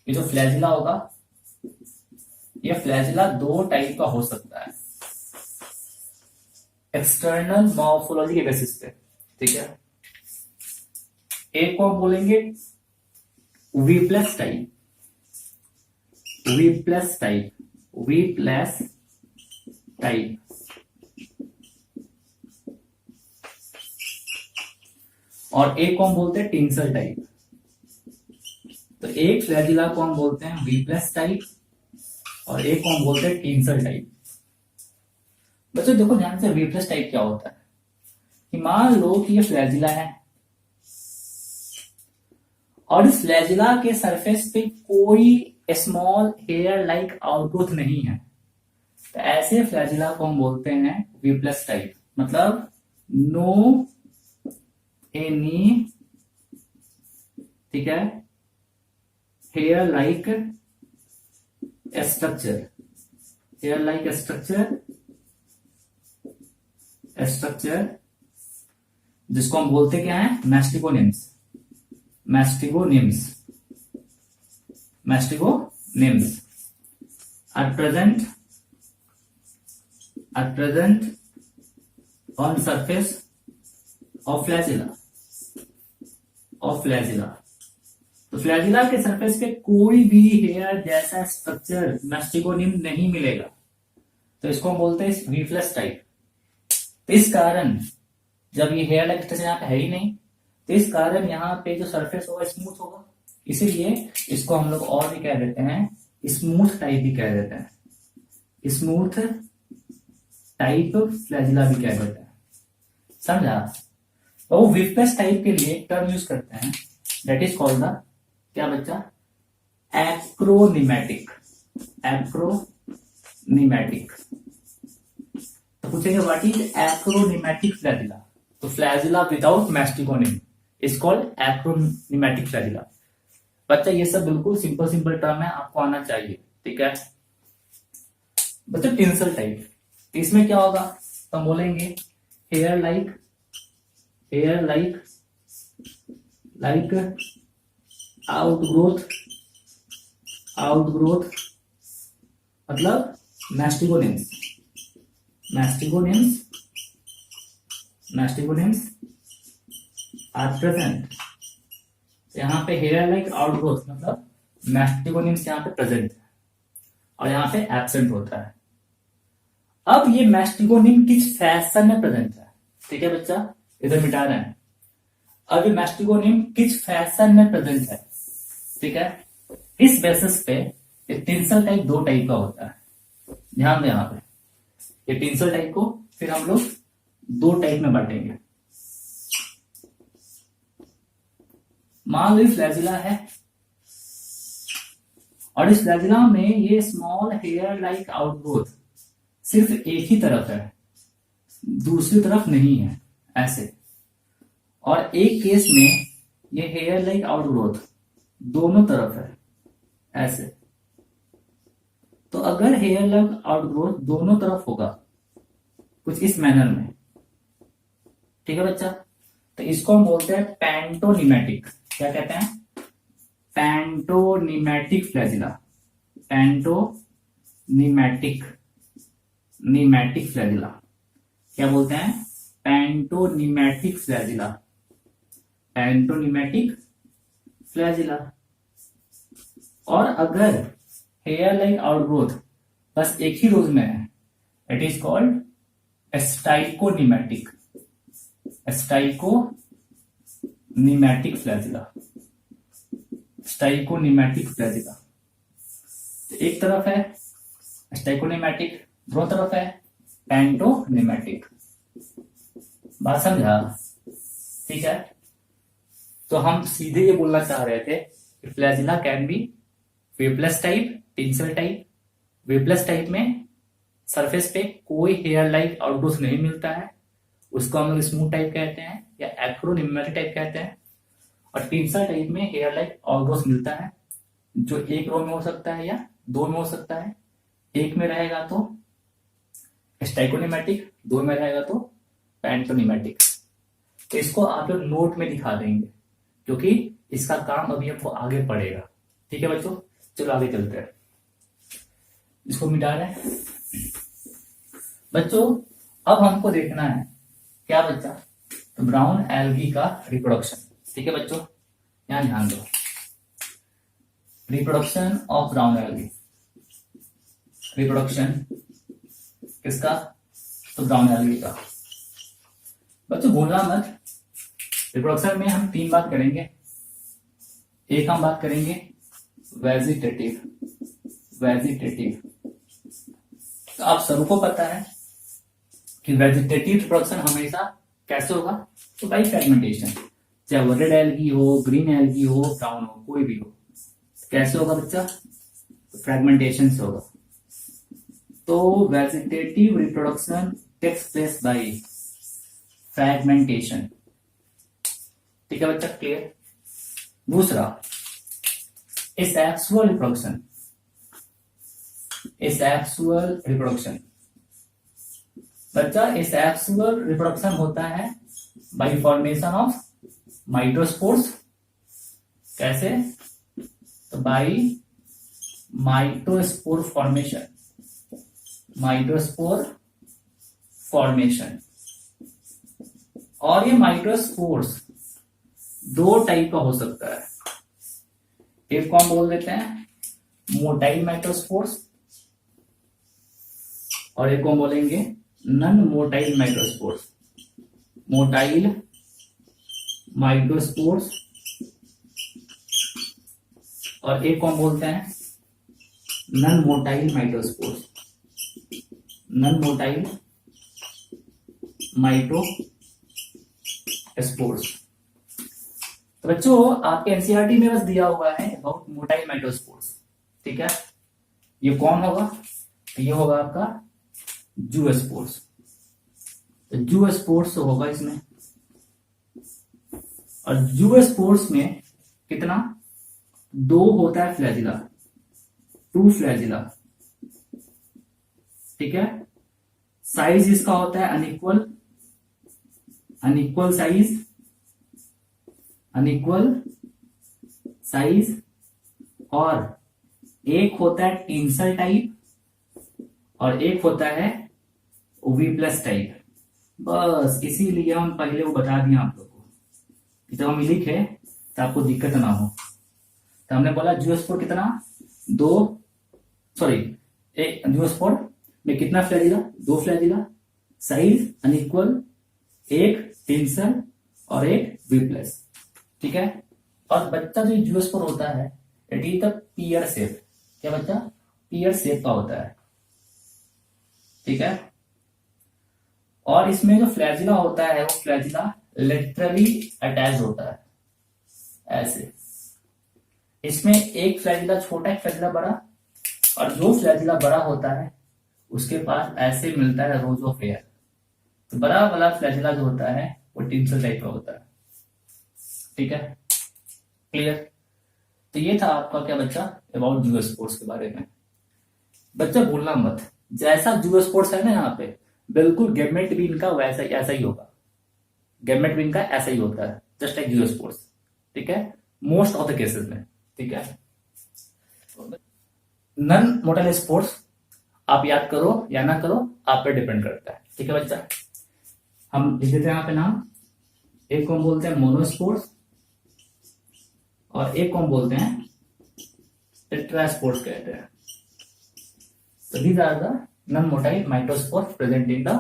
ये जो फ्लैजिला होगा, ये फ्लैजिला दो टाइप का हो सकता है एक्सटर्नल मॉर्फोलॉजी के बेसिस पे, ठीक है। एक को हम बोलेंगे वी प्लस टाइप, और एक को हम बोलते हैं टिंसल टाइप। तो एक फ्लैजिला को हम बोलते हैं वी प्लस टाइप और एक को हम बोलते हैं टिंसल टाइप। बच्चों देखो ध्यान से, वी प्लस टाइप क्या होता है कि मान लो कि ये फ्लैजिला है और इस फ्लैजिला के सरफेस पे कोई स्मॉल हेयर लाइक आउटग्रोथ नहीं है, तो ऐसे फ्लैजिला को हम बोलते हैं वी प्लस टाइप, मतलब नो एनी, ठीक है, हेयर लाइक स्ट्रक्चर, जिसको हम बोलते क्या है, मैस्टिगोनिम्स are present on surface of flagella, of flagella. तो फ्लैजिला के सरफेस पे कोई भी हेयर जैसा स्ट्रक्चर मैस्टिगोनिम नहीं मिलेगा, तो इसको हम बोलते हैं वीफ्लेस टाइप। तो इस कारण जब ये हेयर लाइक स्ट्रक्चर यहाँ पे है ही नहीं, तो इस कारण यहाँ पे जो सरफेस होगा स्मूथ होगा, इसीलिए इसको हम लोग और भी कह देते हैं स्मूथ टाइप भी कह देते हैं, स्मूथ टाइप फ्लैजिला भी कह देते हैं। समझा? तो वो वीफ्लेस टाइप के लिए टर्म यूज करते हैं, दैट इज कॉल्ड द क्या बच्चा? एक्रोनिमेटिक। एक्रोनिमेटिक। तो पूछेंगे व्हाट इज एक्रोनिमेटिक फ्लैजिला? तो flagella without mastigoneme is called acronematic flagella. बच्चा ये सब बिल्कुल सिंपल सिंपल टर्म है, आपको आना चाहिए, ठीक है बच्चा। टिंसल टाइप, इसमें क्या होगा? तो हम बोलेंगे हेयर लाइक आउटग्रोथ मतलब मैस्टिगोनिम्स आर प्रेजेंट। यहाँ पे हेयर लाइक आउटग्रोथ मतलब मैस्टिगोनिम्स यहाँ पे प्रेजेंट है और यहाँ पे एब्सेंट होता है। अब ये मैस्टिगोनिम किस फैशन में प्रेजेंट है, ठीक है बच्चा, इधर मिटा रहे हैं। अब ये मैस्टिगोनिम किस फैशन में प्रेजेंट है, ठीक है। इस बेसिस पे ये टिंसल टाइप दो टाइप का होता है, ध्यान दें यहाँ पे। ये टिंसल टाइप को फिर हम लोग दो टाइप में बांटेंगे। मान लो फ्लैजिला है और इस फ्लैजिला में ये स्मॉल हेयर लाइक आउटग्रोथ सिर्फ एक ही तरफ है, दूसरी तरफ नहीं है, ऐसे। और एक केस में ये हेयर लाइक आउटग्रोथ दोनों तरफ है, ऐसे। तो अगर हेयर लाइक आउटग्रोथ दोनों तरफ होगा कुछ इस मैनर में, ठीक है बच्चा, तो इसको हम बोलते हैं पैंटोनिमेटिक। क्या कहते हैं? पैंटोनिमेटिक फ्लैजिला। पैंटोनिमेटिक फ्लैजिला क्या बोलते हैं? पैंटोनिमेटिक फ्लैजिला। पैंटोनिमेटिक फ्लैजिला। और अगर हेयर लाइक आउटग्रोथ बस एक ही रोज में है, it is called stichonematic. Stichonematic flagella. Stichonematic flagella. तो एक तरफ है स्टाइकोनिमेटिक, दोनों तरफ है पैंटोनिमेटिक। बात समझा? ठीक है। तो हम सीधे ये बोलना चाह रहे थे कि flagella can be whiplash type, tinsel type. Whiplash type में सरफेस पे कोई हेयर लाइक आउटग्रोथ नहीं मिलता है, उसको हम लोग स्मूथ टाइप कहते हैं या एक्रोनिमेटिक टाइप कहते हैं। और टिंसल टाइप में हेयर लाइक आउटग्रोथ मिलता है, जो एक रो में हो सकता है या दो में हो सकता है। एक में रहेगा तो स्टाइकोनिमेटिक, दो में रहेगा तो पैंटोनिमेटिक। तो इसको आप लोग नोट में दिखा देंगे, क्योंकि इसका काम अभी हमको आगे पड़ेगा। ठीक है बच्चों, चलो आगे चलते हैं। इसको मिटा रहे हैं बच्चों। अब हमको देखना है क्या बच्चा? तो ब्राउन एल्गी का रिप्रोडक्शन। ठीक है बच्चों, यहां ध्यान दो। Reproduction of brown algae. Reproduction किसका? तो ब्राउन एल्गी का। बच्चों भूलना मत, रिप्रोडक्शन में हम तीन बात करेंगे। एक हम बात करेंगे वेजिटेटिव। तो आप सबको पता है कि वेजिटेटिव रिप्रोडक्शन हमेशा कैसे होगा? तो बाई फ्रेगमेंटेशन। चाहे वो रेड एल्गी हो, ग्रीन एल्गी हो, ब्राउन हो, कोई भी हो, कैसे होगा बच्चा? फ्रेगमेंटेशन से होगा। तो vegetative reproduction takes place by fragmentation. ठीक है बच्चा, क्लियर? दूसरा एसेक्सुअल रिप्रोडक्शन। एसेक्सुअल रिप्रोडक्शन बच्चा, एसेक्सुअल रिप्रोडक्शन होता है बाय फॉर्मेशन ऑफ माइटोस्पोर्स। कैसे? तो by mitospore formation. Mitospore formation. और ये माइटोस्पोर्स दो टाइप का हो सकता है। एक को हम बोल देते हैं मोटाइल माइक्रोस्पोर्स और एक को हम बोलेंगे non motile microspores. Motile microspores और एक को हम बोलते हैं non motile microspores. Non motile microspores. तो बच्चों आपके एनसीईआरटी में बस दिया हुआ है अबाउट मोटाइल माइक्रोस्पोर्स, ठीक है। ये कौन होगा? तो ये होगा आपका जूस्पोर्स। तो जूस्पोर्स होगा इसमें, और जूस्पोर्स में कितना? दो होता है फ्लैजिला, 2 फ्लैजिला, ठीक है। साइज इसका होता है अनइक्वल साइज, अनइक्वल साइज, और एक होता है टेंसल टाइप और एक होता है वी प्लस टाइप। बस इसीलिए हम पहले वो बता दिए आप लोग को कि जब हम लिखे तो आपको दिक्कत ना हो। तो हमने बोला जूस्पोर कितना? जूस्पोर में कितना फ्लैजिला? 2 फ्लैजिला, साइज अनइक्वल, एक टेंसल और एक वी प्लस, ठीक है। और बच्चा जो जूस्पोर होता है it is the peer shape. क्या बच्चा? पियर शेप का होता है, ठीक है। और इसमें जो फ्लैजिला होता है वो फ्लैजिला लेटरली अटैच होता है ऐसे। इसमें एक फ्लैजिला छोटा, एक फ्लैजिला बड़ा, और जो फ्लैजिला बड़ा होता है उसके पास ऐसे मिलता है रोज ऑफ एयर। तो बड़ा वाला फ्लैजिला जो होता है वो टिंसल टाइप का होता है, ठीक है। क्लियर? तो ये था आपका क्या बच्चा अबाउट जूस्पोर्स के बारे में। बच्चा भूलना मत, जैसा जूस्पोर्स है ना यहाँ पे, बिल्कुल गैमेट भी इनका वैसा ऐसा ही होगा। गैमेट भी इनका ऐसा ही होता है, जस्ट लाइक जूस्पोर्स, ठीक है, मोस्ट ऑफ द केसेस में, ठीक है। नन मोटाइल स्पोर्ट्स आप याद करो या ना करो, आप पे डिपेंड करता है, ठीक है बच्चा। हम लिख देते हैं यहाँ पे नाम। एक को हम बोलते हैं मोनोस्पोर्ट्स और एक को हम बोलते हैं टेट्रास्पोर्ट्स कहते हैं। So these are the non-motile microspores present in the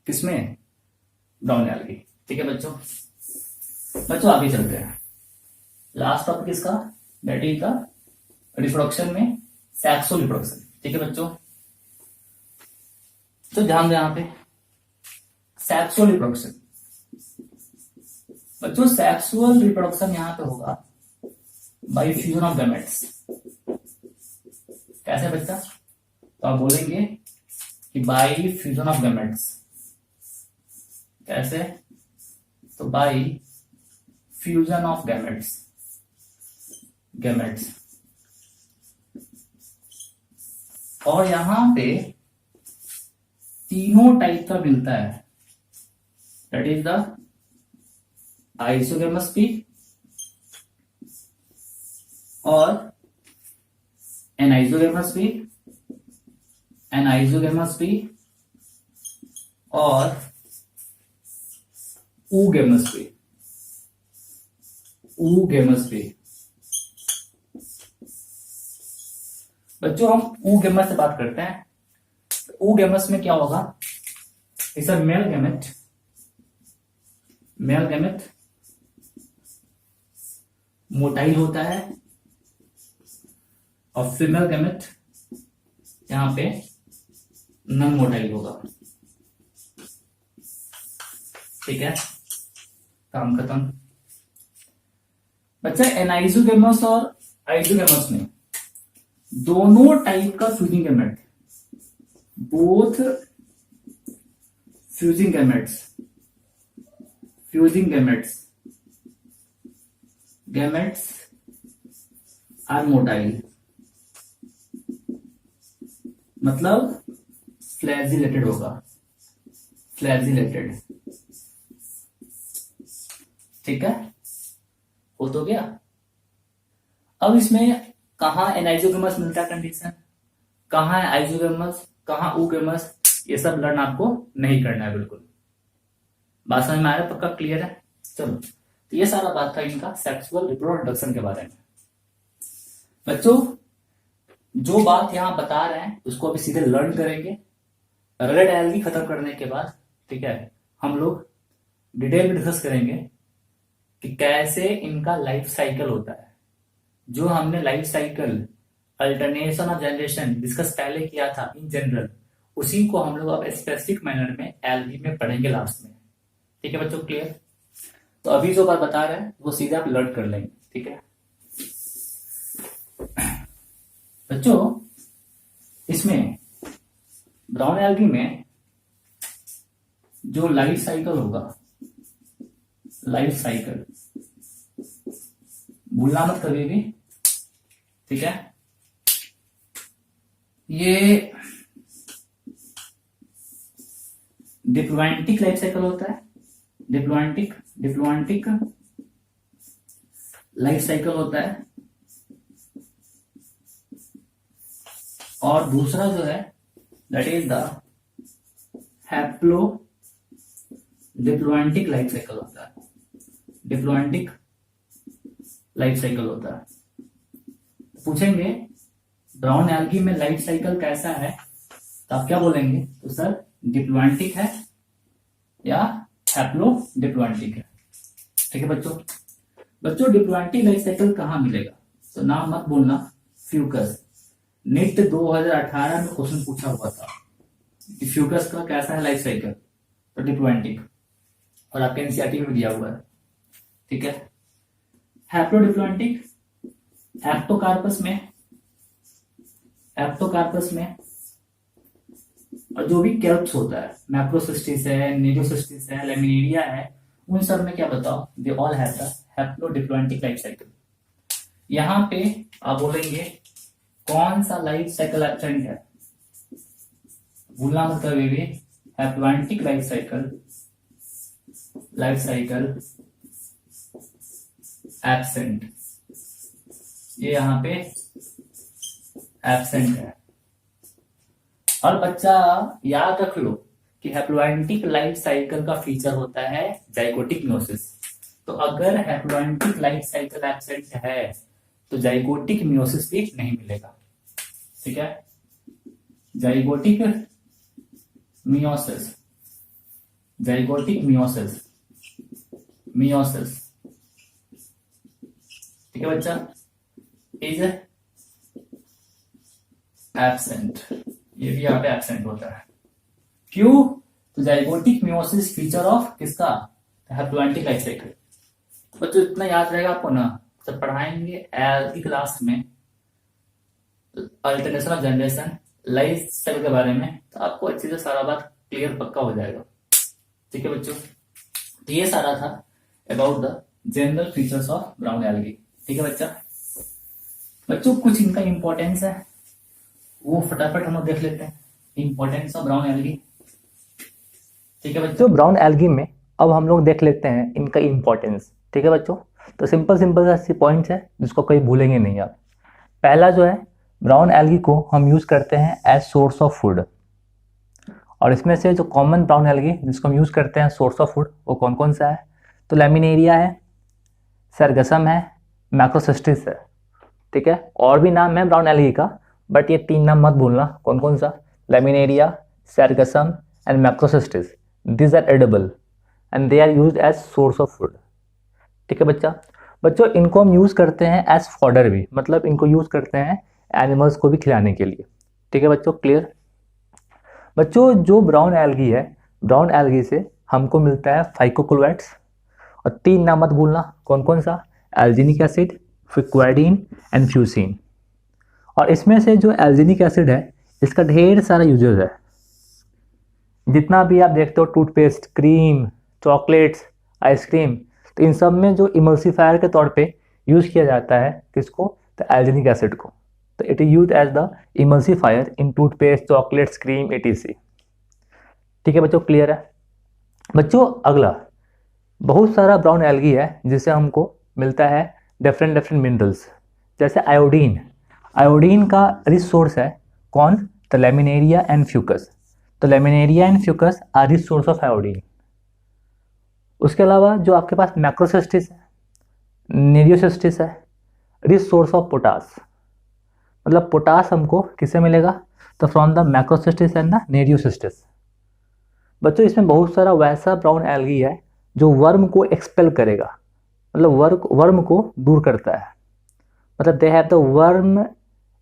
किसमें? ब्राउन एल्गी, ठीक है बच्चों। बच्चों आगे चलते हैं। लास्ट टॉपिक इसका दैट इज द रिप्रोडक्शन में सेक्सुअल रिप्रोडक्शन, ठीक है बच्चों। तो ध्यान दें यहाँ पे सेक्सुअल रिप्रोडक्शन। बच्चों सेक्सुअल रिप्रोडक्शन यहाँ पे होगा बाय फ्यूजन ऑफ गैमेट्स। कैसे बच्चा? तो आप बोलेंगे कि बाय फ्यूजन ऑफ गैमेट्स। कैसे? तो बाय फ्यूजन ऑफ गैमेट्स। और यहां पे तीनों टाइप का मिलता है, that is the isogamous P और एनाइसोगेमस पी, एनाइसोगेमस पी और oogamous पी, oogamous पी। बच्चों हम oogamous से बात करते हैं। oogamous में क्या होगा? इस मेल गैमेट मोटाइल होता है और फीमेल गैमेट यहां पे नन मोटाइल होगा, ठीक है। काम खत्म बच्चा। एनाइसोगेमस और आइसोगेमस में दोनों टाइप का fusing gamete, both fusing gametes are motile, मतलब फ्लैजिलेटेड होगा, फ्लैजिलेटेड, ठीक है। हो तो गया। अब इसमें कहां एनाइसोगेमस मिलता है कंडीशन, कहां है आइसोगेमस, कहां oogamous, ये सब लर्न आपको नहीं करना है बिल्कुल। बात समझ में आ रहा है? पक्का क्लियर है? चलो तो ये सारा बात था इनका सेक्सुअल रिप्रोडक्शन के बारे में। बच्चों जो बात यहाँ बता रहे हैं उसको अभी सीधे लर्न करेंगे। रेड एल्गी खत्म करने के बाद ठीक है हम लोग डिटेल में डिस्कस करेंगे कि कैसे इनका लाइफ साइकिल होता है। जो हमने life cycle alternation of generation discuss पहले किया था इन जनरल, उसी को हम लोग अब स्पेसिफिक मैनर में एल्गी में पढ़ेंगे लास्ट में। ठीक है बच्चों, क्लियर? तो अभी जो बात बता रहे हैं वो सीधे आप लर्न कर लेंगे। ठीक है बच्चों, इसमें ब्राउन एल्गी में जो लाइफ साइकिल होगा, लाइफ साइकिल भूलना मत कभी भी। ठीक है, ये डिप्लॉयंटिक लाइफ साइकिल होता है। डिप्लॉयंटिक लाइफ साइकिल होता है। और दूसरा जो है that is the haplo diplontic life cycle होता है। डिप्लॉयंटिक लाइफ साइकिल होता है। पूछेंगे ब्राउन एल्गी में लाइफ साइकिल कैसा है, तो आप क्या बोलेंगे? तो सर डिप्लॉयंटिक है या हैप्लो डिप्लॉयंटिक है। ठीक है बच्चों डिप्लॉयंटिक लाइफ साइकिल कहां मिलेगा? तो नाम मत बोलना, फ्यूकस। नीट 2018 में क्वेश्चन पूछा हुआ था कि फ्यूकस का कैसा है लाइफ साइकिल, तो डिप्लॉयंटिक, और आपके एनसीईआरटी में दिया हुआ है। ठीक है, हैप्लोडिप्लॉयंटिक एप्टोकार्पस में और जो भी कैल्प्स होता है, मैक्रोसिस्टिस है, निडोसिस्टिस है, लेमिनेरिया है, उन सब में क्या बताओ? They all have the haplodiplontic life cycle. यहां पे आप बोलेंगे कौन सा लाइफ साइकिल एब्सेंट है? भूलना मत कभी भी, हैप्लॉयंटिक लाइफ साइकिल एब्सेंट, ये यहां पे एब्सेंट है। और बच्चा याद रख लो कि हैप्लॉयंटिक लाइफ साइकिल का फीचर होता है जाइगोटिक मियोसिस। तो अगर हैप्लॉयंटिक लाइफ साइकिल एब्सेंट है तो जाइगोटिक मियोसिस भी नहीं मिलेगा। ठीक है, जाइगोटिक मियोसिस ठीक है बच्चा, इज एब्सेंट, ये भी यहाँ पे एब्सेंट होता है। क्यों? तो जाइगोटिक मियोसिस फीचर ऑफ किसका? हैप्लॉयंटिक लाइफ साइकिल। बच्चों इतना याद रहेगा आपको ना, जब पढ़ाएंगे एल्गी क्लास में alternation of generation life cycle के बारे में, तो आपको अच्छे से सारा बात क्लियर पक्का हो जाएगा। ठीक है बच्चों, तो ये सारा था about the general features of brown algae. ठीक है बच्चों कुछ इनका इंपॉर्टेंस है वो फटाफट हम लोग देख लेते हैं। Importance of brown algae. ठीक है बच्चों, ब्राउन एल्गी में अब हम लोग देख लेते हैं इनका इंपॉर्टेंस। ठीक है बच्चों, तो सिंपल ऐसे पॉइंट्स हैं जिसको कहीं भूलेंगे नहीं आप। पहला जो है, ब्राउन एल्गी को हम यूज करते हैं एज सोर्स ऑफ फूड। और इसमें से जो कॉमन ब्राउन एल्गी जिसको हम यूज करते हैं सोर्स ऑफ फूड वो कौन कौन सा है? तो लेमिनेरिया है, सरगसम है, मैक्रोसिस्टिस है। ठीक है, और भी नाम है ब्राउन एल्गी का, बट ये 3 नाम मत भूलना। कौन कौन सा? Laminaria, Sargassum and Macrocystis. These are edible and they are used as source of food. ठीक है बच्चों इनको हम यूज करते हैं एज फॉडर भी, मतलब इनको यूज करते हैं एनिमल्स को भी खिलाने के लिए। ठीक है बच्चों, क्लियर? बच्चों जो ब्राउन एल्गी है, ब्राउन एल्गी से हमको मिलता है फाइकोक्लोराइड्स, और 3 नाम मत भूलना। कौन कौन सा? एल्जीनिक एसिड, फिक्वाइडीन एंड फ्यूसिन। और इसमें से जो एल्जीनिक एसिड है इसका ढेर सारा यूजेस है। जितना भी आप देखते हो टूथपेस्ट, क्रीम, चॉकलेट्स, आइसक्रीम, तो इन सब में जो इमल्सिफायर के तौर पे यूज़ किया जाता है किसको? तो एल्जीनिक एसिड को। तो it is use as the emulsifier in toothpaste, chocolates, cream, etc। ठीक है बच्चों, क्लियर है? बच्चों अगला, बहुत सारा ब्राउन एल्गी है जिससे हमको मिलता है डिफरेंट मिनरल्स, जैसे आयोडीन का रिच सोर्स है कौन? तो लेमिनेरिया एंड फ्यूकस। तो laminaria and fucus are rich source of iodine. उसके अलावा जो आपके पास मैक्रोसिस्टिस है, नेरियोसिस्टिस है, रिच सोर्स ऑफ पोटास, मतलब पोटास हमको किससे मिलेगा, तो from the macrocystis and the nereocystis. बच्चों इसमें बहुत सारा वैसा ब्राउन एल्गी है जो वर्म को एक्सपेल करेगा, मतलब वर्म को दूर करता है, मतलब they have the worm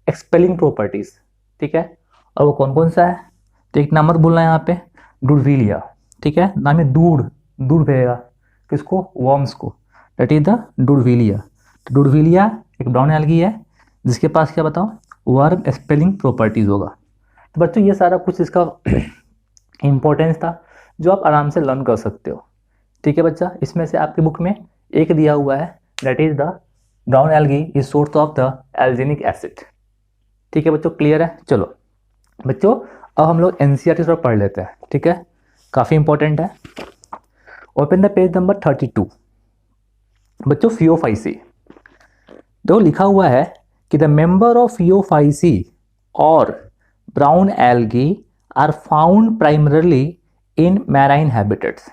expelling properties, ठीक है। और वो कौन कौन सा है, तो एक नंबर बोलना है यहाँ पे डुरविलिया, ठीक है, नाम है दूर, दूर भेजेगा किसको, वर्म्स को, दैट इज द डुरविलिया। तो डुरविलिया एक ब्राउन एल्गी है जिसके पास क्या बताओ, वर्म एक्सपेलिंग प्रॉपर्टीज होगा। तो बच्चों ये सारा कुछ इसका इंपॉर्टेंस था जो आप आराम से लर्न कर सकते हो, ठीक है बच्चा। इसमें से आपकी बुक में एक दिया हुआ है, that is the brown algae is source of the alginic acid, ठीक है बच्चों, क्लियर है। चलो बच्चों अब हम लोग एनसीईआरटी थोड़ा पढ़ लेते हैं, ठीक है, काफ़ी इंपॉर्टेंट है। Open the page number 32। बच्चों फियोफाइसी, तो लिखा हुआ है कि द मेंबर ऑफ फियोफाइसी और brown algae are found primarily in marine habitats.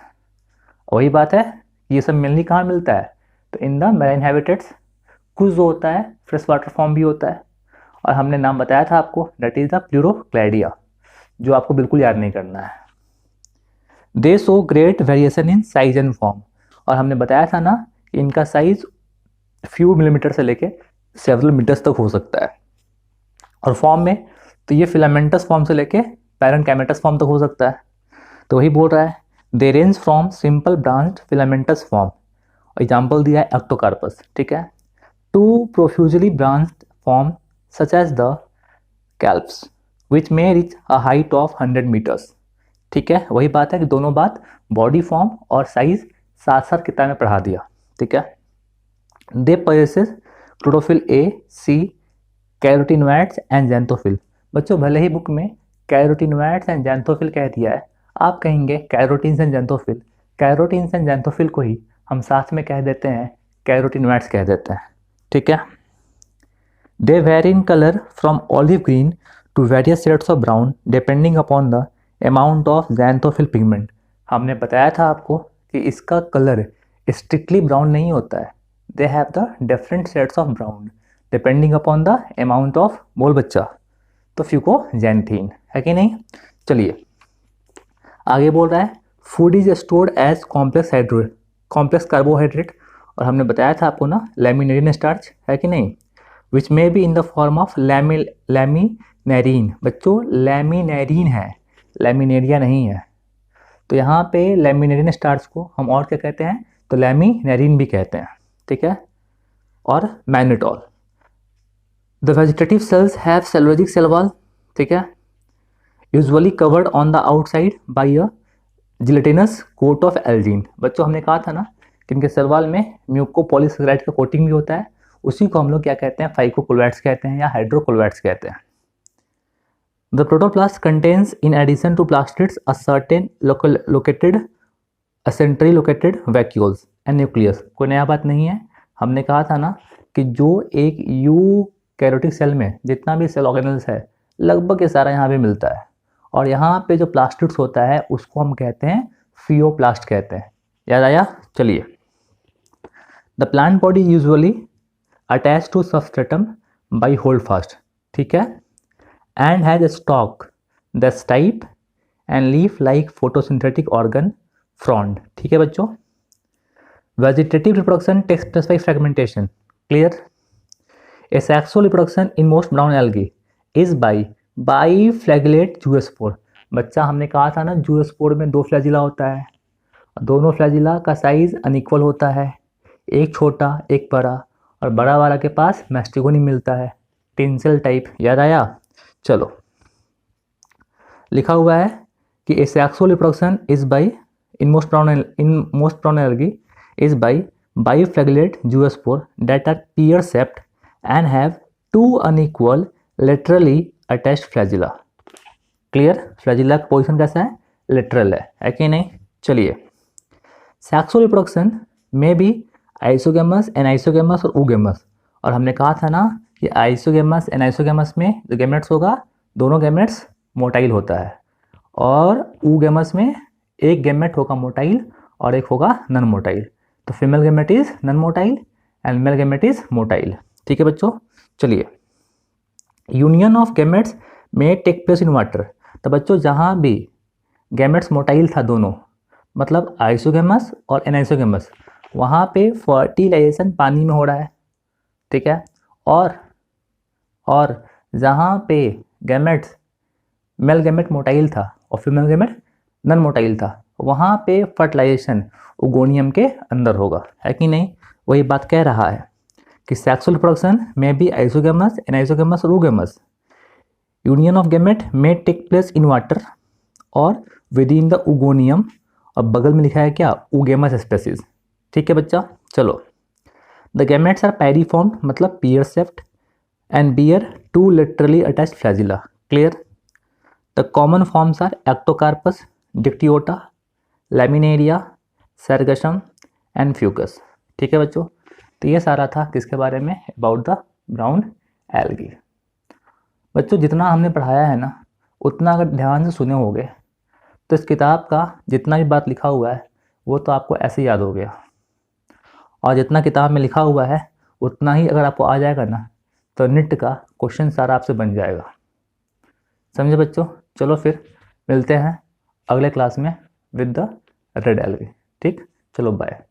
वही बात है, ये सब मेनली कहाँ मिलता है, तो इन द मैराइन हैबिटेट्स। कुछ जो होता है फ्रेश वाटर फॉर्म भी होता है, और हमने नाम बताया था आपको, दैट इज द प्लूरोक्लैडिया, जो आपको बिल्कुल याद नहीं करना है। दे show great variation in size and form, और हमने बताया था ना कि इनका साइज फ्यू मिलीमीटर से लेके सेवरल मीटर्स तक हो सकता है, और फॉर्म में तो ये फिलामेंटस फॉर्म से लेके पैरेंकाइमेटस फॉर्म तक हो सकता है। तो वही बोल रहा है they range from simple branched filamentous form, example दिया है एक्टोकार्पस, ठीक है, to profusely branched form such as the kelps which may reach a height of 100 metres, ठीक है। वही बात है कि दोनों बात बॉडी फॉर्म और साइज साथ साथ किताब में पढ़ा दिया, ठीक है। They possesses chlorophyll A, C, carotenoids and xanthophyll. बच्चों भले ही बुक में कैरोटीनोइड्स एंड ज़ैंथोफिल कह दिया है, आप कहेंगे carotenes and xanthophyll, carotenes and xanthophyll को ही हम साथ में कह देते हैं कैरोटीनोइड्स कह देते हैं, ठीक है। They vary in colour from olive green to various shades of brown depending upon the amount of xanthophyll pigment. हमने बताया था आपको कि इसका कलर स्ट्रिक्टली ब्राउन नहीं होता है, they have the different shades of brown depending upon the amount of, बोल बच्चा, तो फ्यूकोजैंथीन है कि नहीं। चलिए आगे बोल रहा है food is stored as complex carbohydrate, और हमने बताया था आपको ना लैमिनेरिन स्टार्च है कि नहीं, which may be in the form of laminarin. बच्चों लैमिनेरिन है, लैमिनेरिया नहीं है। तो यहाँ पे लैमिनेरिन स्टार्च को हम और क्या कहते हैं, तो लैमिनेरिन भी कहते हैं, ठीक है। और mannitol. The vegetative cells have cellulosic cell wall, ठीक है, usually covered on the outside by a gelatinous coat of algin. बच्चों हमने कहा था ना कि इनके सेल वॉल में म्यूकोपॉलीसेकेराइड का कोटिंग भी होता है, उसी को हम लोग क्या कहते हैं, फाइकोक्लोराइड्स कहते हैं या हाइड्रोक्लोराइड्स कहते हैं। The protoplast contains in addition to plastids a certain located centrally located vacuoles and nucleus. कोई नया बात नहीं है, हमने कहा था ना कि जो एक यूकैरियोटिक सेल में जितना भी सेल ऑर्गेनल्स है लगभग ये सारा यहाँ पे मिलता है, और यहाँ पे जो प्लास्टिड्स होता है उसको हम कहते हैं फियोप्लास्ट कहते हैं, याद आया। चलिए the plant body usually attach to substratum by holdfast, ठीक है, and has a stock the stipe and leaf like photosynthetic organ frond, ठीक है बच्चों। Vegetative reproduction takes place by fragmentation, clear. Asexual reproduction in most brown algae is by biflagellate zoospore। बच्चा हमने कहा था ना जूस्पोर में दो फ्लैजिला होता है, दोनों फ्लैजिला का साइज अनइक्वल होता है, एक छोटा एक बड़ा, और बड़ा वाला के पास मैस्टिगोनी मिलता है, टिंसल टाइप, याद आया। चलो लिखा हुआ है कि asexual reproduction is by in most brown algae is by biflagellate zoospore that are pear-shaped and have two unequal laterally attached flagella, clear. Flagella का पोजिशन कैसा है, लेटरल है कि नहीं। चलिए सेक्सुअल रिप्रोडक्शन में भी आइसोगेमस, एनाइसोगेमस और ऊगेमस, और हमने कहा था ना कि आइसोगेमस एनाइसोगेमस में जो गैमेट्स होगा दोनों गैमेट्स मोटाइल होता है, और ऊगेमस में एक गैमेट होगा मोटाइल और एक होगा नॉन मोटाइल। तो female gamete is non motile and male gamete is motile. ठीक है बच्चों, चलिए यूनियन ऑफ गैमेट्स में टेक प्लेस इन वाटर। तो बच्चों जहाँ भी गैमेट्स मोटाइल था दोनों, मतलब आइसोगैमस और एनाइसोगैमस, वहाँ पे फर्टिलाइजेशन पानी में हो रहा है। ठीक है, और जहाँ पे गैमेट्स मेल गैमेट मोटाइल था और फीमेल गैमेट नॉन मोटाइल था, वहाँ पे फर्टिलाइजेशन ओगोनियम के अंदर होगा, है कि नहीं। वही बात कह रहा है कि सेक्सुअल प्रोडक्शन में भी आइसोगैमस, एनाइसोगैमस और ओगैमस। यूनियन ऑफ गैमेट में टेक प्लेस इन वाटर और विद इन द ओगोनियम, और बगल में लिखा है क्या, ओगेमस स्पेसीज। ठीक है बच्चा, चलो द गैमेट्स आर पैरीफॉर्म मतलब pear shaped and bear two laterally attached flagella. Clear. The common forms are Ectocarpus, Dictyota, Laminaria, Sargassum and Fucus. ठीक है बच्चों, तो ये सारा था किसके बारे में, अबाउट द ब्राउन एल्गी। बच्चों जितना हमने पढ़ाया है ना, उतना अगर ध्यान से सुने होगे तो इस किताब का जितना भी बात लिखा हुआ है वो तो आपको ऐसे याद हो गया, और जितना किताब में लिखा हुआ है उतना ही अगर आपको आ जाएगा ना, तो निट का क्वेश्चन सारा आपसे बन जाएगा। समझे बच्चों, चलो फिर मिलते हैं अगले क्लास में विद द रेड एल्गी। ठीक, चलो बाय।